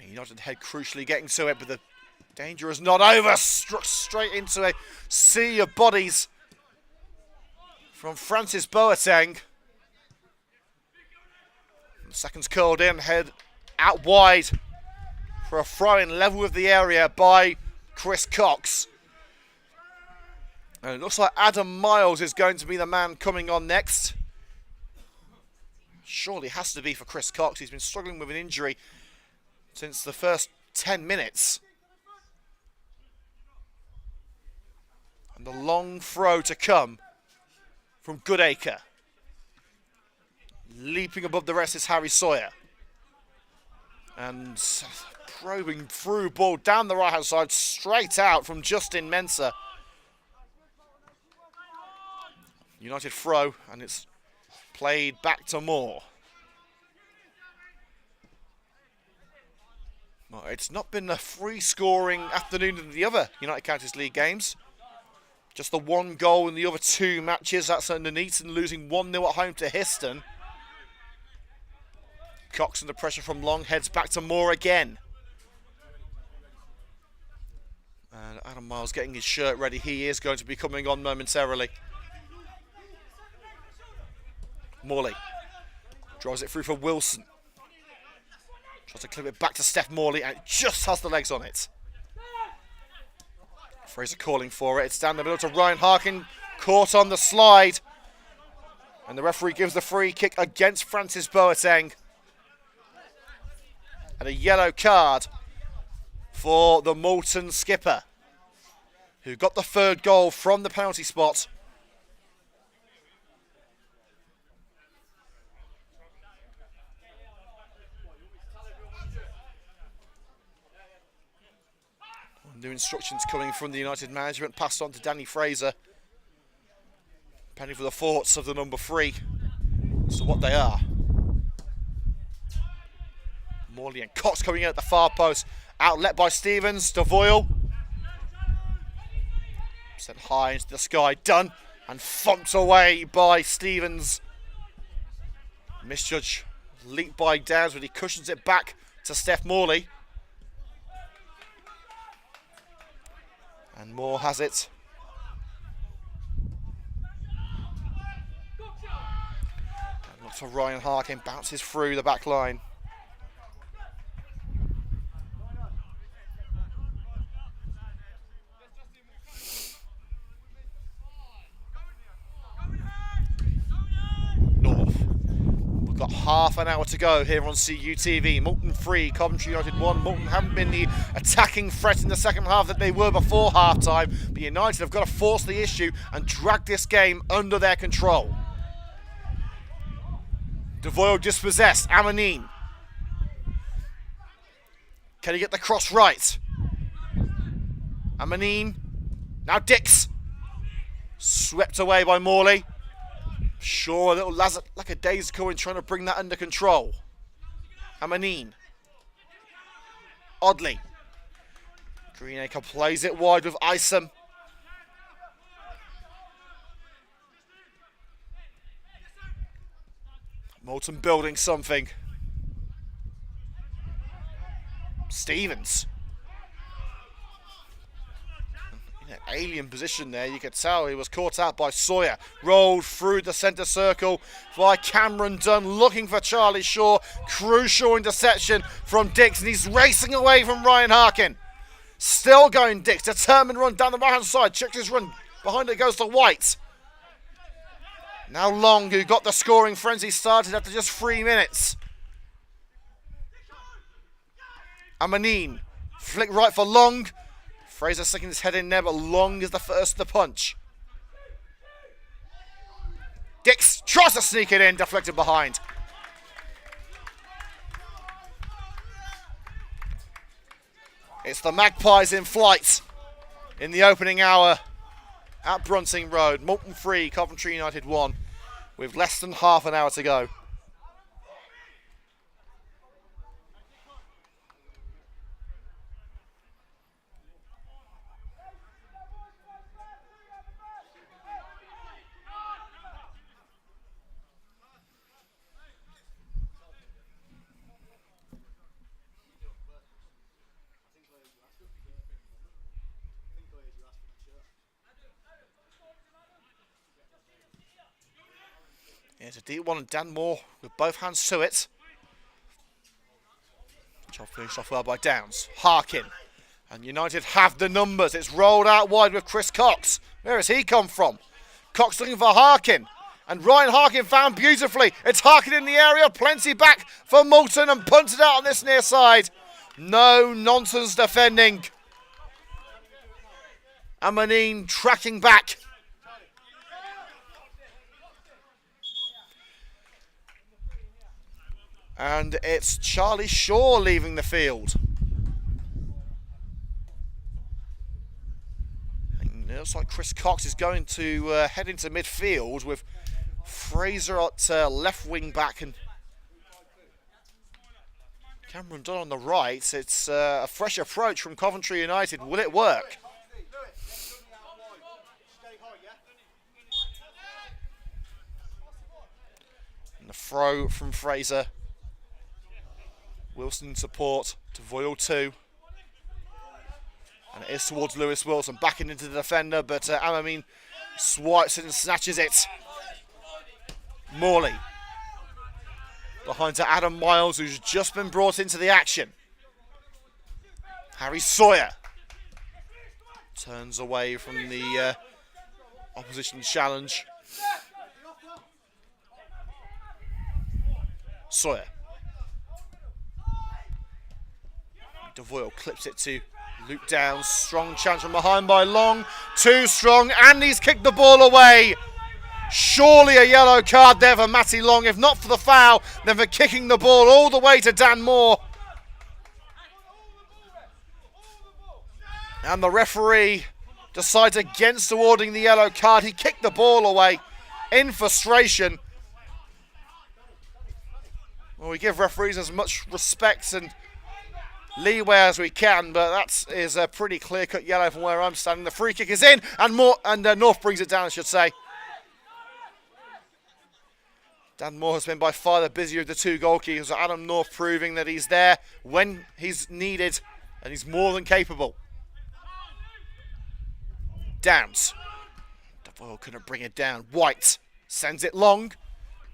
United head crucially getting to it, but the danger is not over. Struck straight into a sea of bodies from Francis Boateng. The second's curled in, head out wide for a throw-in level with the area by Chris Cox. And it looks like Adam Miles is going to be the man coming on next. Surely has to be for Chris Cox. He's been struggling with an injury since the first 10 minutes. And the long throw to come from Goodacre. Leaping above the rest is Harry Sawyer. And probing through ball down the right-hand side, straight out from Justin Mensah. United throw, and it's played back to Moore. Well, it's not been a free-scoring afternoon in the other United Counties League games. Just the one goal in the other two matches. That's under Nuneaton losing 1-0 at home to Histon. Cox under pressure from Long, heads back to Moore again. And Adam Miles getting his shirt ready. He is going to be coming on momentarily. Morley drives it through for Wilson. Tries to clip it back to Steph Morley, and it just has the legs on it. Fraser calling for it. It's down the middle to Ryan Harkin, caught on the slide. And the referee gives the free kick against Francis Boateng. And a yellow card for the Moulton skipper, who got the third goal from the penalty spot. New instructions coming from the United management, passed on to Danny Fraser. Penny for the thoughts of the number 3 as to what they are. Morley and Cox coming in at the far post. Outlet by Stevens to Voyle. Sent high into the sky, done, and thumped away by Stevens. Misjudge, leaped by Downs, but he cushions it back to Steph Morley. And Moore has it. And look to Ryan Harkin, bounces through the back line. North. We've got half an hour to go here on CUTV. Moulton 3, Coventry United 1. Moulton haven't been the attacking threat in the second half that they were before half-time, but United have got to force the issue and drag this game under their control. Devoyle dispossessed. Amanine. Can he get the cross right? Amanine. Now Dix. Swept away by Morley. Sure, a little like a day's going trying to bring that under control. Amanine. Oddly. Greenacre plays it wide with Isom. Moulton building something. Stevens. In an alien position there, you could tell he was caught out by Sawyer. Rolled through the centre circle by Cameron Dunn, looking for Charlie Shaw. Crucial interception from Dix, and he's racing away from Ryan Harkin. Still going Dix, determined run down the right-hand side. Checks his run, behind it goes to White. Now Long, who got the scoring frenzy started after just 3 minutes. Amanine, flick right for Long. Fraser sticking his head in there, but Long is the first to punch. Dix tries to sneak it in, deflected behind. It's the Magpies in flight in the opening hour at Brunting Road. Moulton 3, Coventry United 1, with less than half an hour to go. Here's a deep one, and Dan Moore with both hands to it. Job finished off well by Downs. Harkin. And United have the numbers. It's rolled out wide with Chris Cox. Where has he come from? Cox looking for Harkin. And Ryan Harkin found beautifully. It's Harkin in the area. Plenty back for Moulton and punted out on this near side. No nonsense defending. Amanine tracking back. And it's Charlie Shaw leaving the field. And it looks like Chris Cox is going to head into midfield with Fraser at left wing back and Cameron Dunn on the right. It's a fresh approach from Coventry United. Will it work? And the throw from Fraser. Wilson in support to Voyle 2. And it is towards Lewis Wilson, backing into the defender, but Amamine swipes it and snatches it. Morley. Behind to Adam Miles, who's just been brought into the action. Harry Sawyer turns away from the opposition challenge. Sawyer. DeVoyle clips it to Luke Downs. Strong challenge from behind by Long. Too strong, and he's kicked the ball away. Surely a yellow card there for Matty Long, if not for the foul, then for kicking the ball all the way to Dan Moore. And the referee decides against awarding the yellow card. He kicked the ball away in frustration. Well, we give referees as much respect and leeway as we can, but that is a pretty clear-cut yellow from where I'm standing. The free kick is in, and North brings it down, I should say. Dan Moore has been by far the busier of the two goalkeepers. Adam North proving that he's there when he's needed, and he's more than capable. Downs. DeVoyle couldn't bring it down. White sends it long.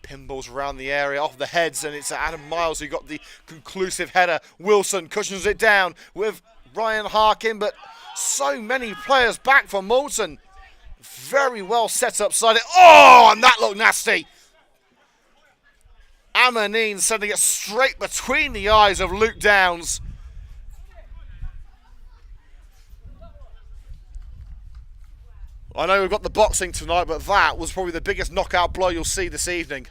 Pinballs around the area off the heads, and it's Adam Miles who got the conclusive header. Wilson cushions it down with Ryan Harkin, but so many players back for Moulton. Very well set up side. Oh, and that looked nasty. Amanine sending it straight between the eyes of Luke Downs. I know we've got the boxing tonight, but that was probably the biggest knockout blow you'll see this evening.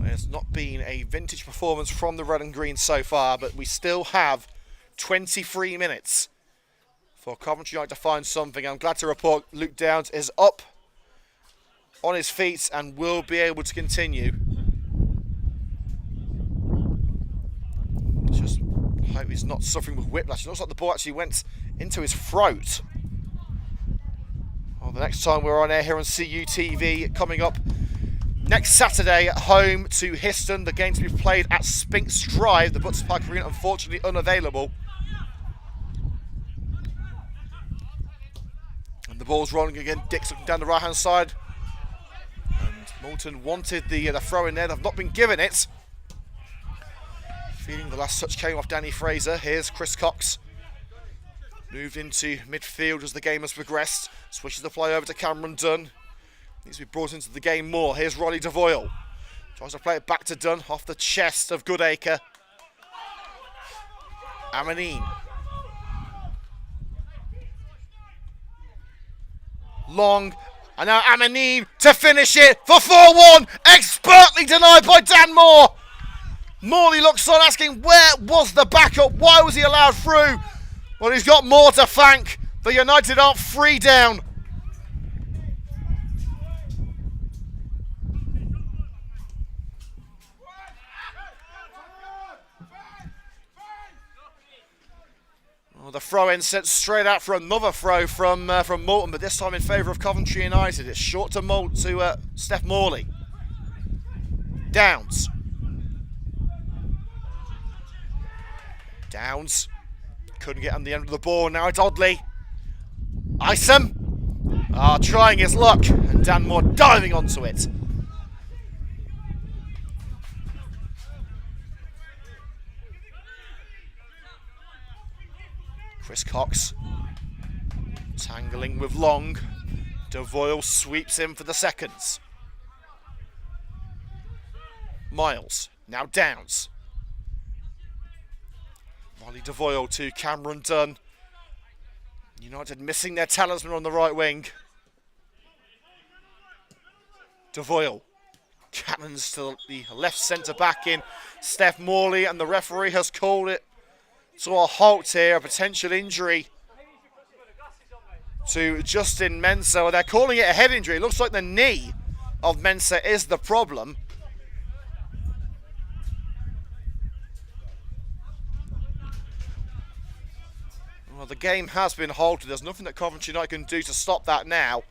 It's not been a vintage performance from the red and green so far, but we still have 23 minutes for Coventry United to find something. I'm glad to report Luke Downs is up on his feet and will be able to continue. Just hope he's not suffering with whiplash. It looks like the ball actually went into his throat. Well, the next time we're on air here on CUTV, coming up next Saturday at home to Histon. The game to be played at Spinks Drive. The Butts Park Arena unfortunately unavailable. And the ball's rolling again. Dix looking down the right hand side. And Moulton wanted the throw in there. They've not been given it. Feeling the last touch came off Danny Fraser. Here's Chris Cox. Moved into midfield as the game has progressed. Switches the play over to Cameron Dunn. Needs to be brought into the game more. Here's Ronnie DeVoyle. Tries to play it back to Dunn off the chest of Goodacre. Amanine. Long. And now Amanine to finish it for 4-1. Expertly denied by Dan Moore. Morley looks on asking where was the backup? Why was he allowed through? Well, he's got more to thank. The United aren't free down. The throw-in sent straight out for another throw from Moulton, but this time in favour of Coventry United. It's short to Steph Morley. Downs. Downs. Couldn't get on the end of the ball. Now it's Oddly. Isom. Trying his luck. And Dan Moore diving onto it. Chris Cox. Tangling with Long. Devoyle sweeps in for the seconds. Miles. Now Downs. Molly Devoyle to Cameron Dunn. United missing their talisman on the right wing. Devoyle. Cannons to the left centre back in Steph Morley, and the referee has called it to a halt here. A potential injury to Justin Mensah. They're calling it a head injury. It looks like the knee of Mensah is the problem. Well, the game has been halted. There's nothing that Coventry United can do to stop that now.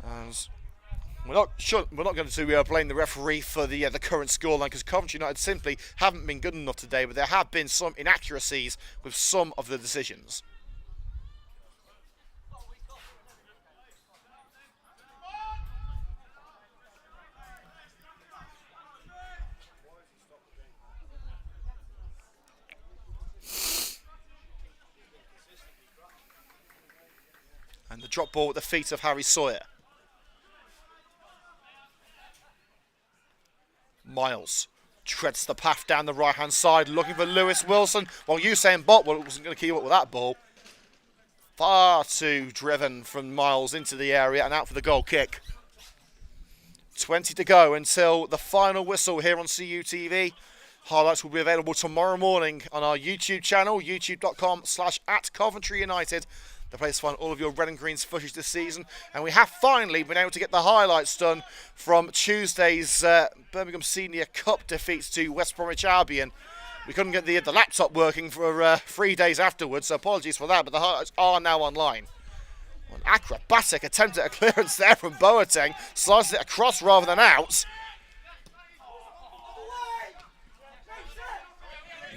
As we're not going to blame the referee for the current scoreline, because Coventry United simply haven't been good enough today, but there have been some inaccuracies with some of the decisions. And the drop ball at the feet of Harry Sawyer. Miles treads the path down the right-hand side, looking for Lewis Wilson. While Usain Bolt wasn't going to keep up with that ball. Far too driven from Miles into the area and out for the goal kick. 20 to go until the final whistle here on CUTV. Highlights will be available tomorrow morning on our YouTube channel, youtube.com/@CoventryUnited. The place to find all of your red and greens footage this season. And we have finally been able to get the highlights done from Tuesday's Birmingham Senior Cup defeats to West Bromwich Albion. We couldn't get the laptop working for 3 days afterwards, so apologies for that, but the highlights are now online. An acrobatic attempt at a clearance there from Boateng. Slices it across rather than out.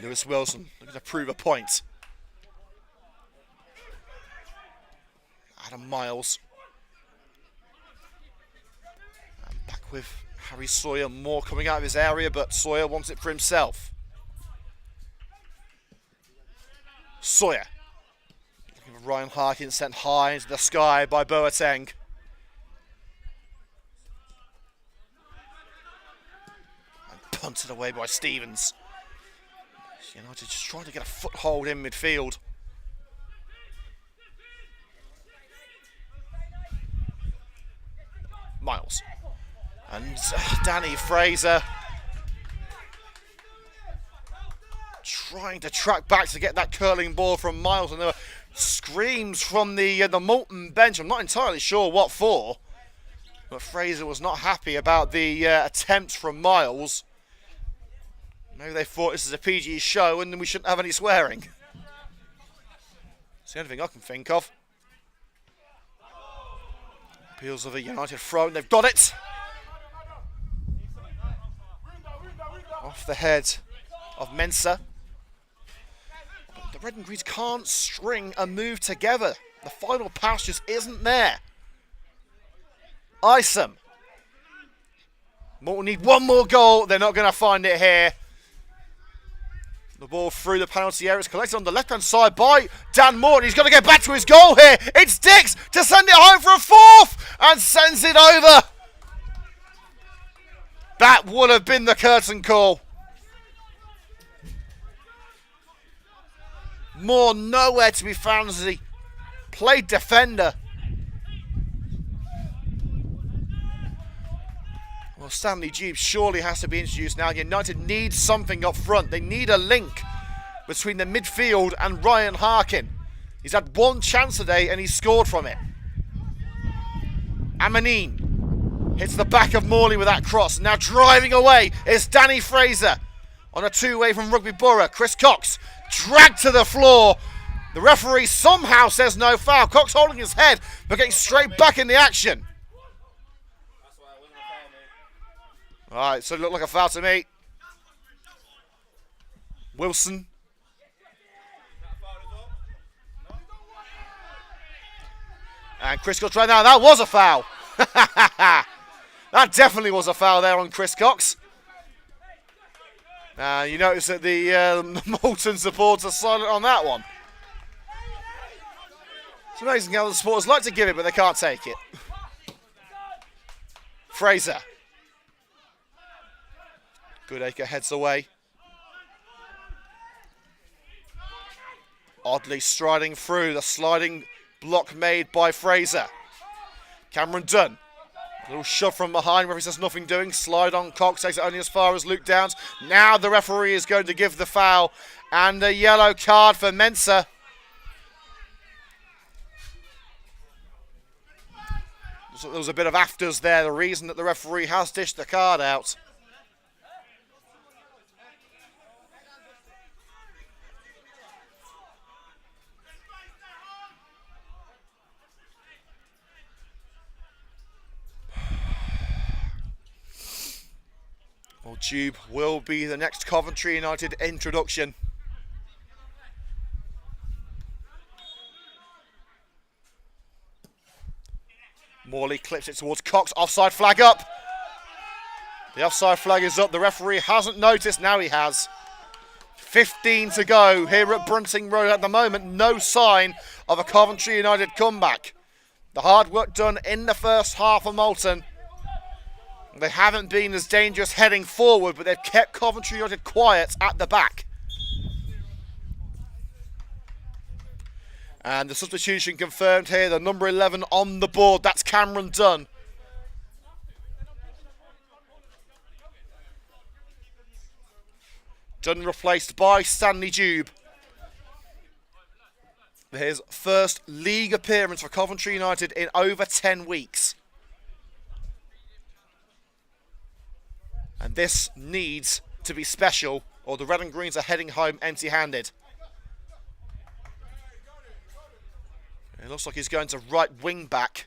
Lewis Wilson looking to prove a point. Adam Miles. And back with Harry Sawyer. More coming out of his area, but Sawyer wants it for himself. Sawyer. Looking for Ryan Harkin, sent high into the sky by Boateng. And punted away by Stevens. United just trying to get a foothold in midfield. Miles. And Danny Fraser trying to track back to get that curling ball from Miles, and there were screams from the Moulton bench. I'm not entirely sure what for, but Fraser was not happy about the attempt from Miles. Maybe they thought this is a PG show and we shouldn't have any swearing. It's the only thing I can think of. Appeals of a United throw, and they've got it. Off the head of Mensah. But the Red and Greens can't string a move together. The final pass just isn't there. Isom. Moulton need one more goal. They're not going to find it here. The ball through the penalty area. It's collected on the left-hand side by Dan Moore. He's got to get back to his goal here. It's Dix to send it home for a fourth and sends it over. That would have been the curtain call. Moore nowhere to be found as he played defender. Well, Stanley Jeeves surely has to be introduced now. United need something up front. They need a link between the midfield and Ryan Harkin. He's had one chance today and he's scored from it. Amanin hits the back of Morley with that cross. Now driving away is Danny Fraser on a two-way from Rugby Borough. Chris Cox dragged to the floor. The referee somehow says no foul. Cox holding his head, but getting straight back in the action. Alright, so it looked like a foul to me. Wilson. And Chris Cox right now. That was a foul. That definitely was a foul there on Chris Cox. You notice that the Moulton supporters are silent on that one. It's amazing how the supporters like to give it, but they can't take it. Fraser. Goodacre heads away. Oddly striding through the sliding block made by Fraser. Cameron Dunn. A little shove from behind, referee says nothing doing. Slide on Cox, takes it only as far as Luke Downs. Now the referee is going to give the foul and a yellow card for Mensah. So there was a bit of afters there, the reason that the referee has dished the card out. Well, Jube will be the next Coventry United introduction. Morley clips it towards Cox. Offside flag up. The offside flag is up. The referee hasn't noticed. Now he has. 15 to go here at Brunting Road at the moment. No sign of a Coventry United comeback. The hard work done in the first half of Moulton. They haven't been as dangerous heading forward, but they've kept Coventry United quiet at the back. And the substitution confirmed here, the number 11 on the board, that's Cameron Dunn. Dunn replaced by Stanley Jube. His first league appearance for Coventry United in over 10 weeks. And this needs to be special, or the Red and Greens are heading home empty-handed. It looks like he's going to right wing back.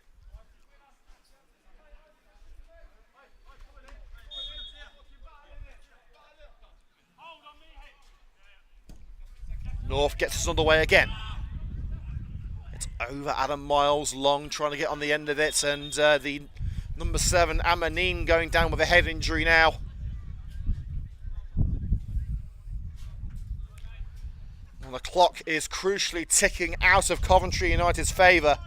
North gets us underway again. It's over Adam Miles, Long trying to get on the end of it, and the number 7, Amanin, going down with a head injury now. And the clock is crucially ticking out of Coventry United's favour.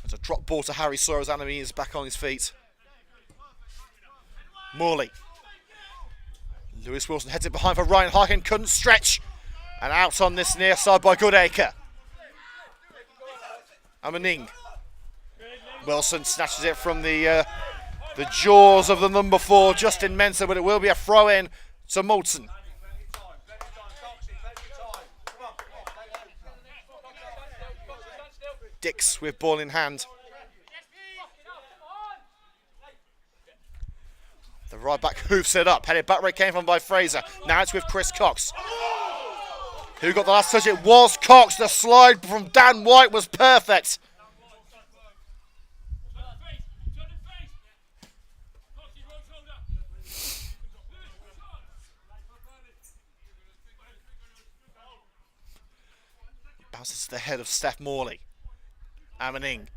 There's a drop ball to Harry Sawyer as Amanin is back on his feet. Morley. Lewis Wilson heads it behind for Ryan Harkin, couldn't stretch. And out on this near side by Goodacre. Amaning. Wilson snatches it from the jaws of the number 4, Justin Mensah, but it will be a throw-in to Moulton. Dix with ball in hand. The right back hoofs it up. Headed back where it came from by Fraser. Now it's with Chris Cox. Who got the last touch? It was Cox. The slide from Dan White was perfect. Bounces to the head of Steph Morley. Amaning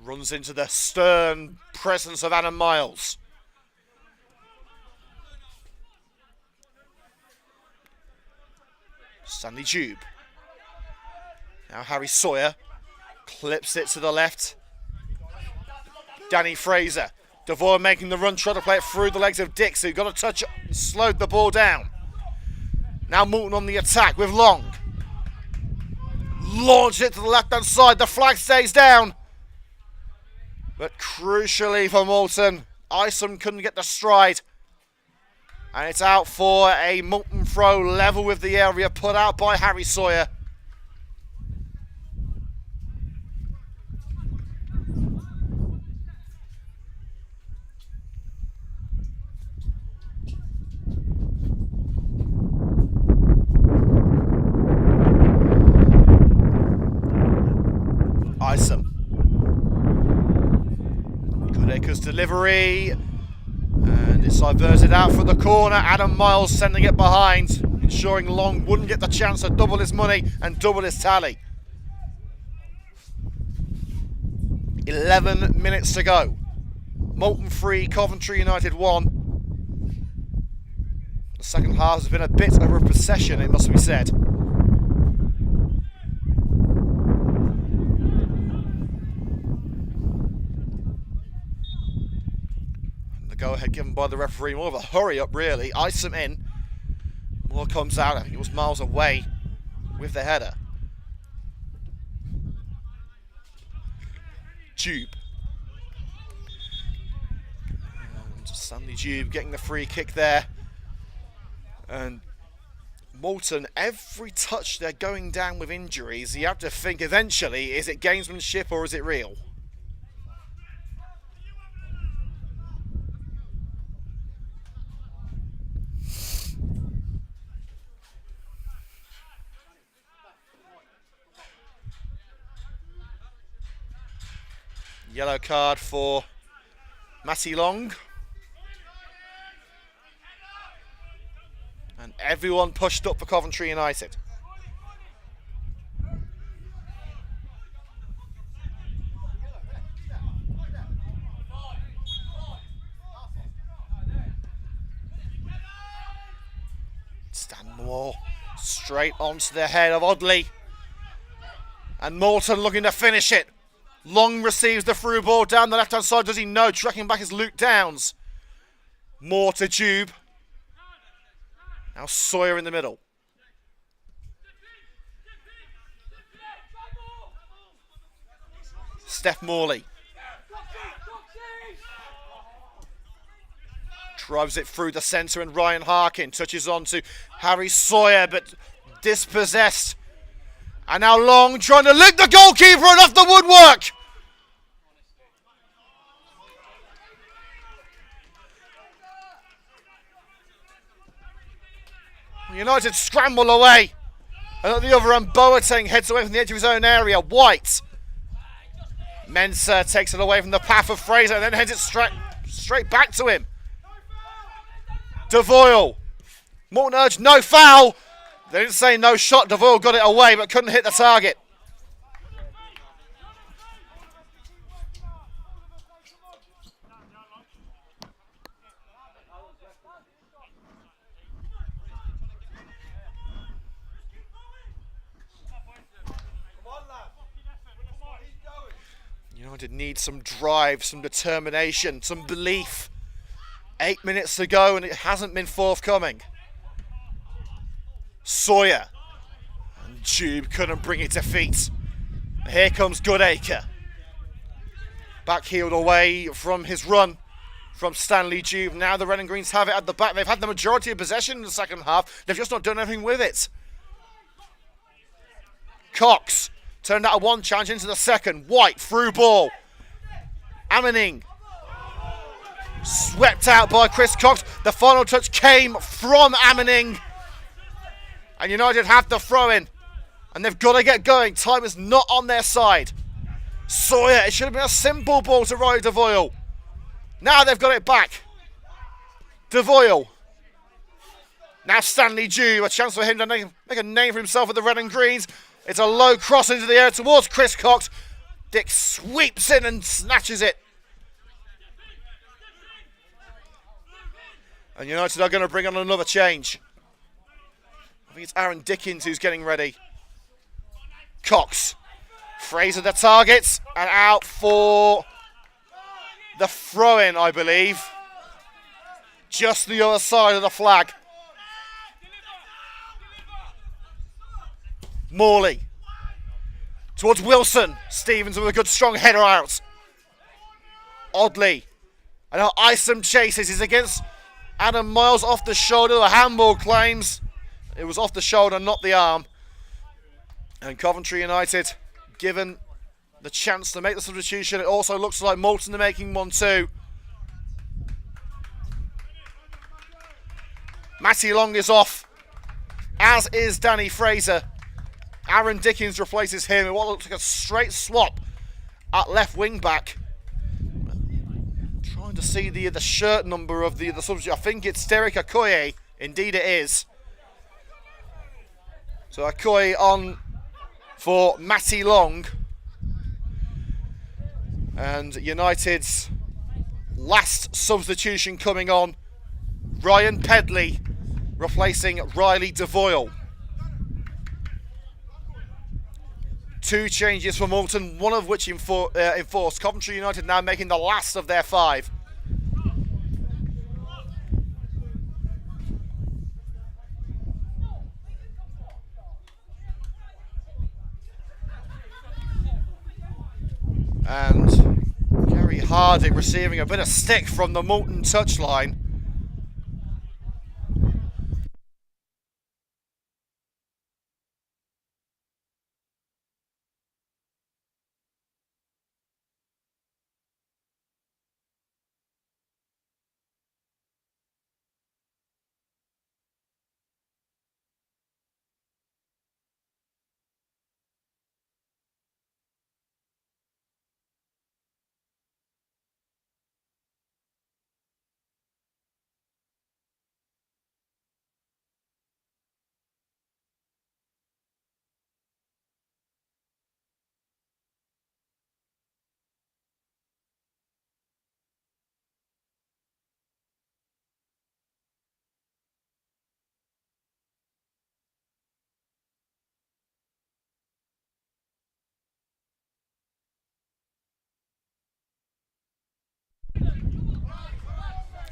runs into the stern presence of Adam Miles. Stanley Jube. Now Harry Sawyer clips it to the left. Danny Fraser. Devoy making the run, trying to play it through the legs of Dix, who got a touch and slowed the ball down. Now Moulton on the attack with Long. Launched it to the left-hand side. The flag stays down. But crucially for Moulton, Isom couldn't get the stride. And it's out for a Moulton throw level with the area put out by Harry Sawyer. Isom. Goodacre's delivery. And it's diverted out for the corner. Adam Miles sending it behind, ensuring Long wouldn't get the chance to double his money and double his tally. 11 minutes to go. Moulton 3, Coventry United 1. The second half has been a bit of a procession, it must be said. Go ahead given by the referee, more of a hurry up really. Isom in. Moore comes out, I think it was Miles away with the header. Jube. And Stanley Jube getting the free kick there. And Moulton, every touch they're going down with injuries. You have to think eventually, is it gamesmanship or is it real? Yellow card for Matty Long. And everyone pushed up for Coventry United. Stanmore straight onto the head of Audley. And Moulton looking to finish it. Long receives the through ball down the left-hand side. Does he know? Tracking back is Luke Downs. Moore to Jube. Now Sawyer in the middle. Steph Morley. Drives it through the centre and Ryan Harkin touches on to Harry Sawyer, but dispossessed. And now Long trying to lick the goalkeeper and off the woodwork. United scramble away. And at the other end, Boateng heads away from the edge of his own area. White. Mensah takes it away from the path of Fraser and then heads it straight back to him. Devoyle. Moulton urged no foul. They didn't say no shot. Devoyle got it away but couldn't hit the target. United need some drive, some determination, some belief. 8 minutes to go and it hasn't been forthcoming. Sawyer. And Jube couldn't bring it to feet. Here comes Goodacre. Backheeled away from his run from Stanley Jube. Now the Red and Greens have it at the back. They've had the majority of possession in the second half. They've just not done anything with it. Cox. Turned out a one challenge into the second. White through ball. Ammoning. Swept out by Chris Cox. The final touch came from Ammoning. And United have the throw in. And they've got to get going. Time is not on their side. Sawyer. It should have been a simple ball to Roy Devoyle. Now they've got it back. Devoyle. Now Stanley Jube. A chance for him to make a name for himself with the Red and Greens. It's a low cross into the air towards Chris Cox. Dick sweeps in and snatches it. And United are going to bring on another change. I think it's Aaron Dickens who's getting ready. Cox. Fraser the targets. And out for the throw-in, I believe. Just the other side of the flag. Morley. Towards Wilson. Stevens with a good strong header out. Audley. And now Isom chases. He's against Adam Miles off the shoulder. The handball claims. It was off the shoulder, not the arm. And Coventry United given the chance to make the substitution. It also looks like Moulton are making one too. Matty Long is off, as is Danny Fraser. Aaron Dickens replaces him in what looks like a straight swap at left wing back. Trying to see the shirt number of the substitute. I think it's Derek Okoye. Indeed it is. So Okoye on for Matty Long. And United's last substitution coming on. Ryan Pedley replacing Riley DeVoyle. 2 changes for Moulton, one of which enforced. Coventry United now making the last of their 5. And Gary Hardy receiving a bit of stick from the Moulton touchline.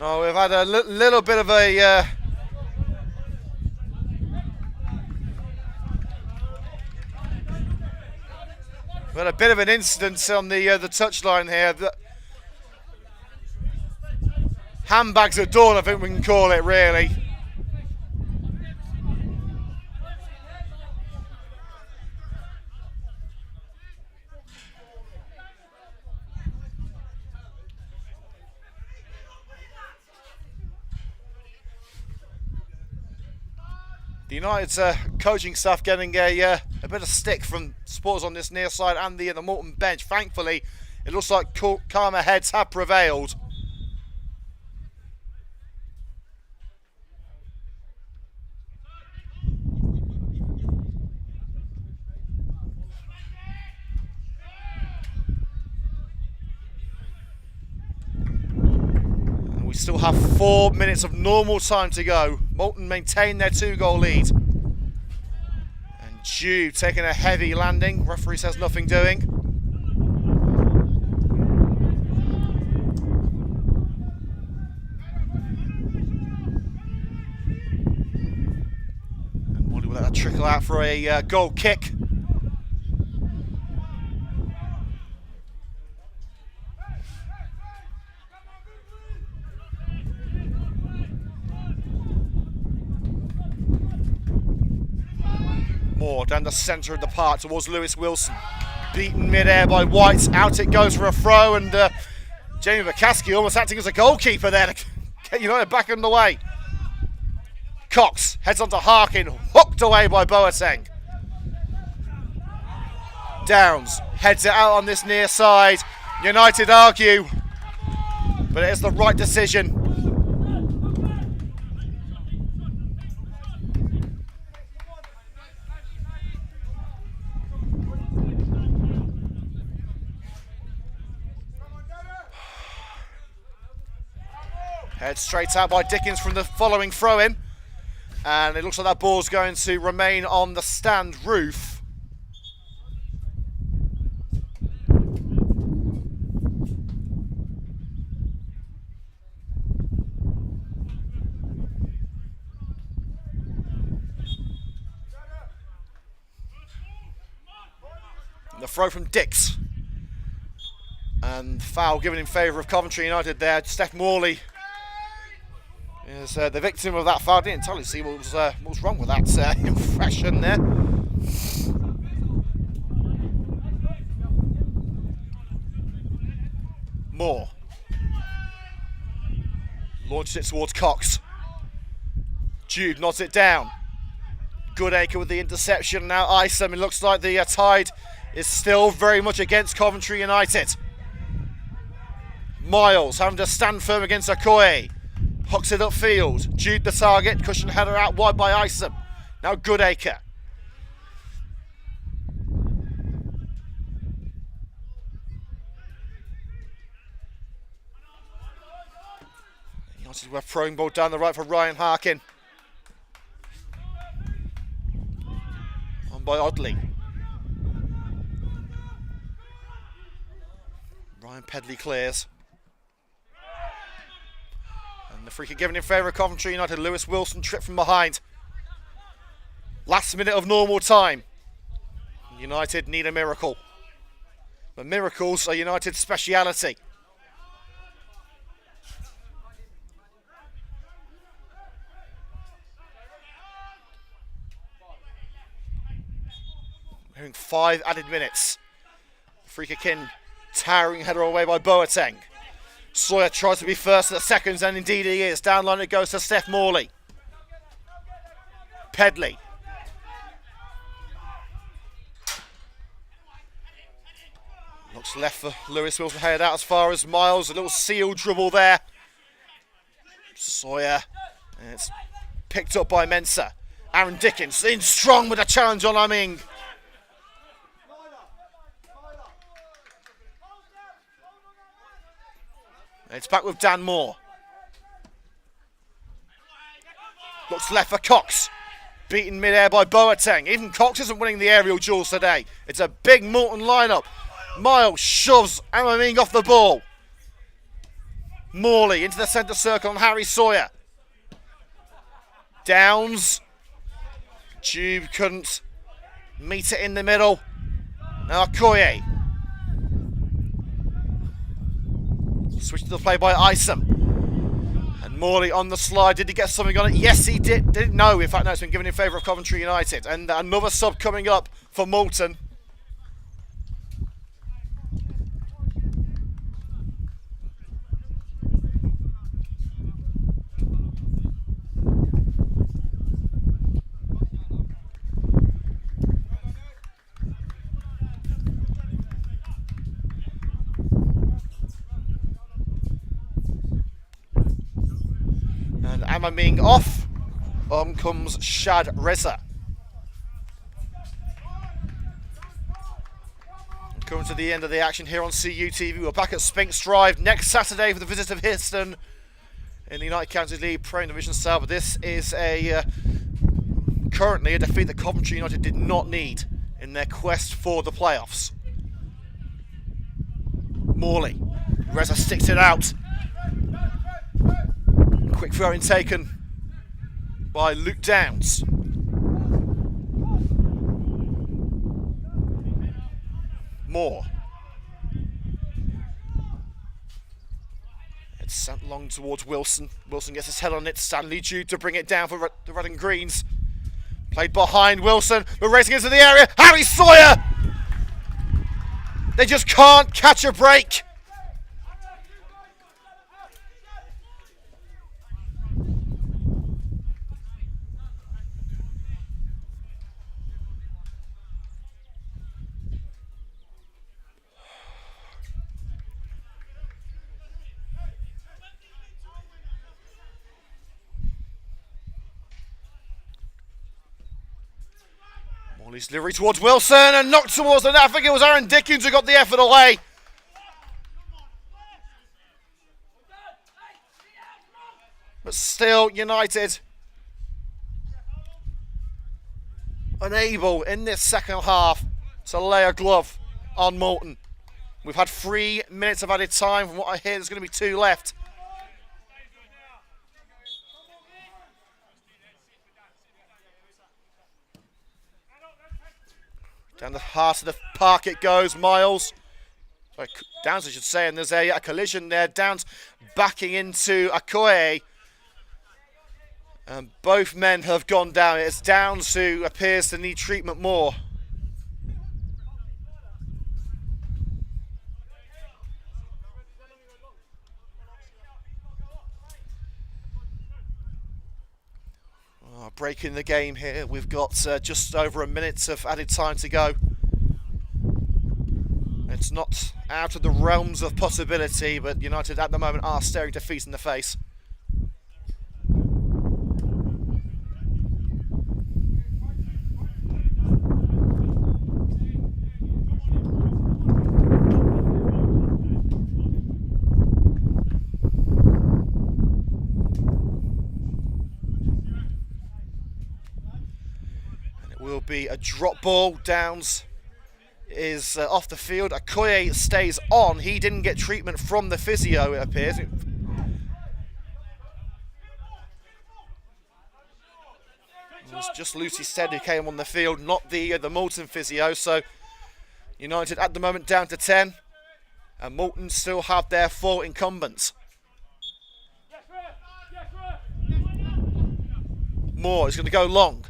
Oh, we've had a little bit of a we've had a bit of an incident on the touchline here. Handbags at dawn, I think we can call it, really. The United's coaching staff getting a bit of stick from supporters on this near side and the Moulton bench. Thankfully, it looks like calmer heads have prevailed. And we still have 4 minutes of normal time to go. Moulton maintain their 2-goal lead. And Jude taking a heavy landing. Referee says nothing doing. And Molly will let that trickle out for a goal kick. Moore down the centre of the park towards Lewis Wilson. Beaten mid-air by White. Out it goes for a throw, and Jamie McCaskey almost acting as a goalkeeper there to get United back on the way. Cox heads on to Harkin, hooked away by Boateng. Downs heads it out on this near side. United argue, but it is the right decision. Head straight out by Dickens from the following throw-in. And it looks like that ball's going to remain on the stand roof. The throw from Dix. And foul given in favour of Coventry United there. Steph Morley is the victim of that foul. Didn't entirely see what was wrong with that impression there. Moore launches it towards Cox. Jude nods it down. Goodacre with the interception. Now Isom. It looks like the tide is still very much against Coventry United. Miles having to stand firm against Okoye. Hooks it upfield. Jude the target. Cushion header out wide by Isom. Now Goodacre. We're throwing ball down the right for Ryan Harkin. On by Oddly. Ryan Pedley clears. And the free kick given in favour of Coventry United. Lewis Wilson tripped from behind. Last minute of normal time. United need a miracle. But miracles are United's speciality. Having 5 added minutes. Free kick in, towering header away by Boateng. Sawyer tries to be first at the seconds, and indeed he is. Downline it goes to Steph Morley. Pedley. Looks left for Lewis Wilson, headed out as far as Miles. A little seal dribble there. Sawyer. And it's picked up by Mensah. Aaron Dickens in strong with a challenge on Aming. It's back with Dan Moore. Looks left for Cox. Beaten mid-air by Boateng. Even Cox isn't winning the aerial duels today. It's a big Moulton lineup. Miles shoves Amaming off the ball. Morley into the centre circle on Harry Sawyer. Downs. Jude couldn't meet it in the middle. Now Okoye. Switch to the play by Isom. And Morley on the slide. Did he get something on it? Yes, he did. Didn't know. In fact, no, it's been given in favour of Coventry United. And another sub coming up for Moulton. And Amaming off. On comes Shad Reza. Coming to the end of the action here on CUTV. We're back at Spinks Drive next Saturday for the visit of Histon in the United Counties League Premier Division South. But this is currently a defeat that Coventry United did not need in their quest for the playoffs. Morley. Reza sticks it out. Quick throw-in taken by Luke Downs. Moore. It's sent long towards Wilson. Wilson gets his head on it. Stanley Jude to bring it down for the Red and Greens. Played behind Wilson, but racing into the area. Harry Sawyer! They just can't catch a break. Morley's delivery towards Wilson and knocked towards the net. I think it was Aaron Dickens who got the effort away. But still, United unable in this second half to lay a glove on Moulton. We've had 3 minutes of added time. From what I hear, there's going to be 2 left. Down the heart of the park it goes, Miles. Sorry, Downs, I should say, and there's a collision there. Downs backing into Okoye. And both men have gone down. It's Downs who appears to need treatment more. Breaking the game here. We've got just over a minute of added time to go. It's not out of the realms of possibility, but United at the moment are staring defeat in the face. Will be a drop ball. Downs is off the field. Okoye stays on. He didn't get treatment from the physio, it appears. It was just Lucy Stead who came on the field, not the Moulton physio. So United at the moment down to 10, and Moulton still have their 4 incumbents. Moore is going to go long.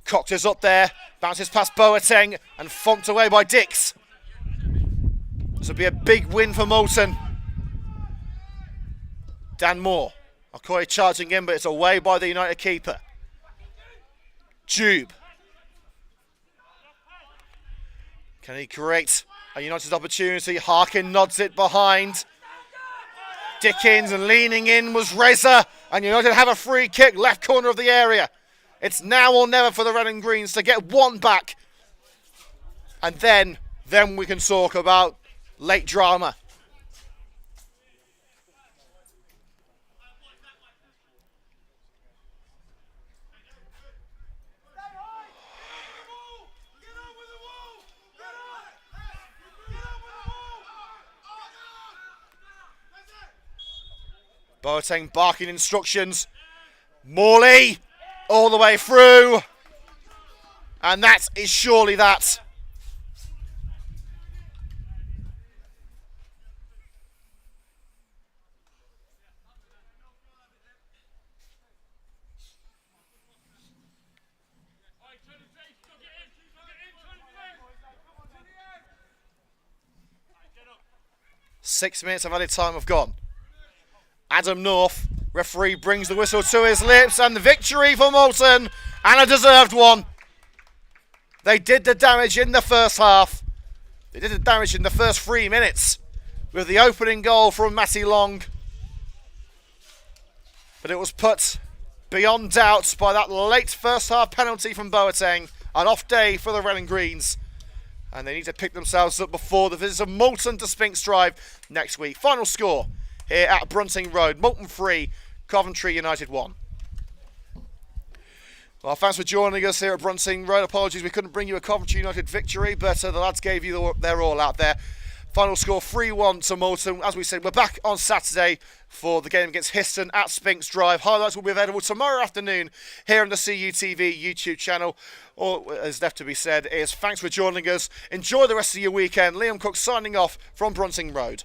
Cox is up there, bounces past Boateng and funked away by Dix. This will be a big win for Moulton. Dan Moore. Okoye charging in, but it's away by the United keeper. Jube. Can he create a United opportunity? Harkin nods it behind. Dickens, and leaning in was Reza, and United have a free kick, left corner of the area. It's now or never for the Red and Greens to get one back. And then we can talk about late drama. Boateng barking instructions. Morley all the way through. And that is surely that. Six minutes of added time have gone. Adam North, referee, brings the whistle to his lips, and the victory for Moulton, and a deserved one. They did the damage in the first half. They did the damage in the first 3 minutes with the opening goal from Matty Long. But it was put beyond doubt by that late first half penalty from Boateng. An off day for the Red and Greens. And they need to pick themselves up before the visit of Moulton to Spinks Drive next week. Final score here at Brunting Road. Moulton 3, Coventry United 1. Well, thanks for joining us here at Brunting Road. Apologies we couldn't bring you a Coventry United victory, but the lads gave you their all out there. Final score 3-1 to Moulton. As we said, we're back on Saturday for the game against Histon at Spinks Drive. Highlights will be available tomorrow afternoon here on the CUTV YouTube channel. All is left to be said is thanks for joining us. Enjoy the rest of your weekend. Liam Cook signing off from Brunting Road.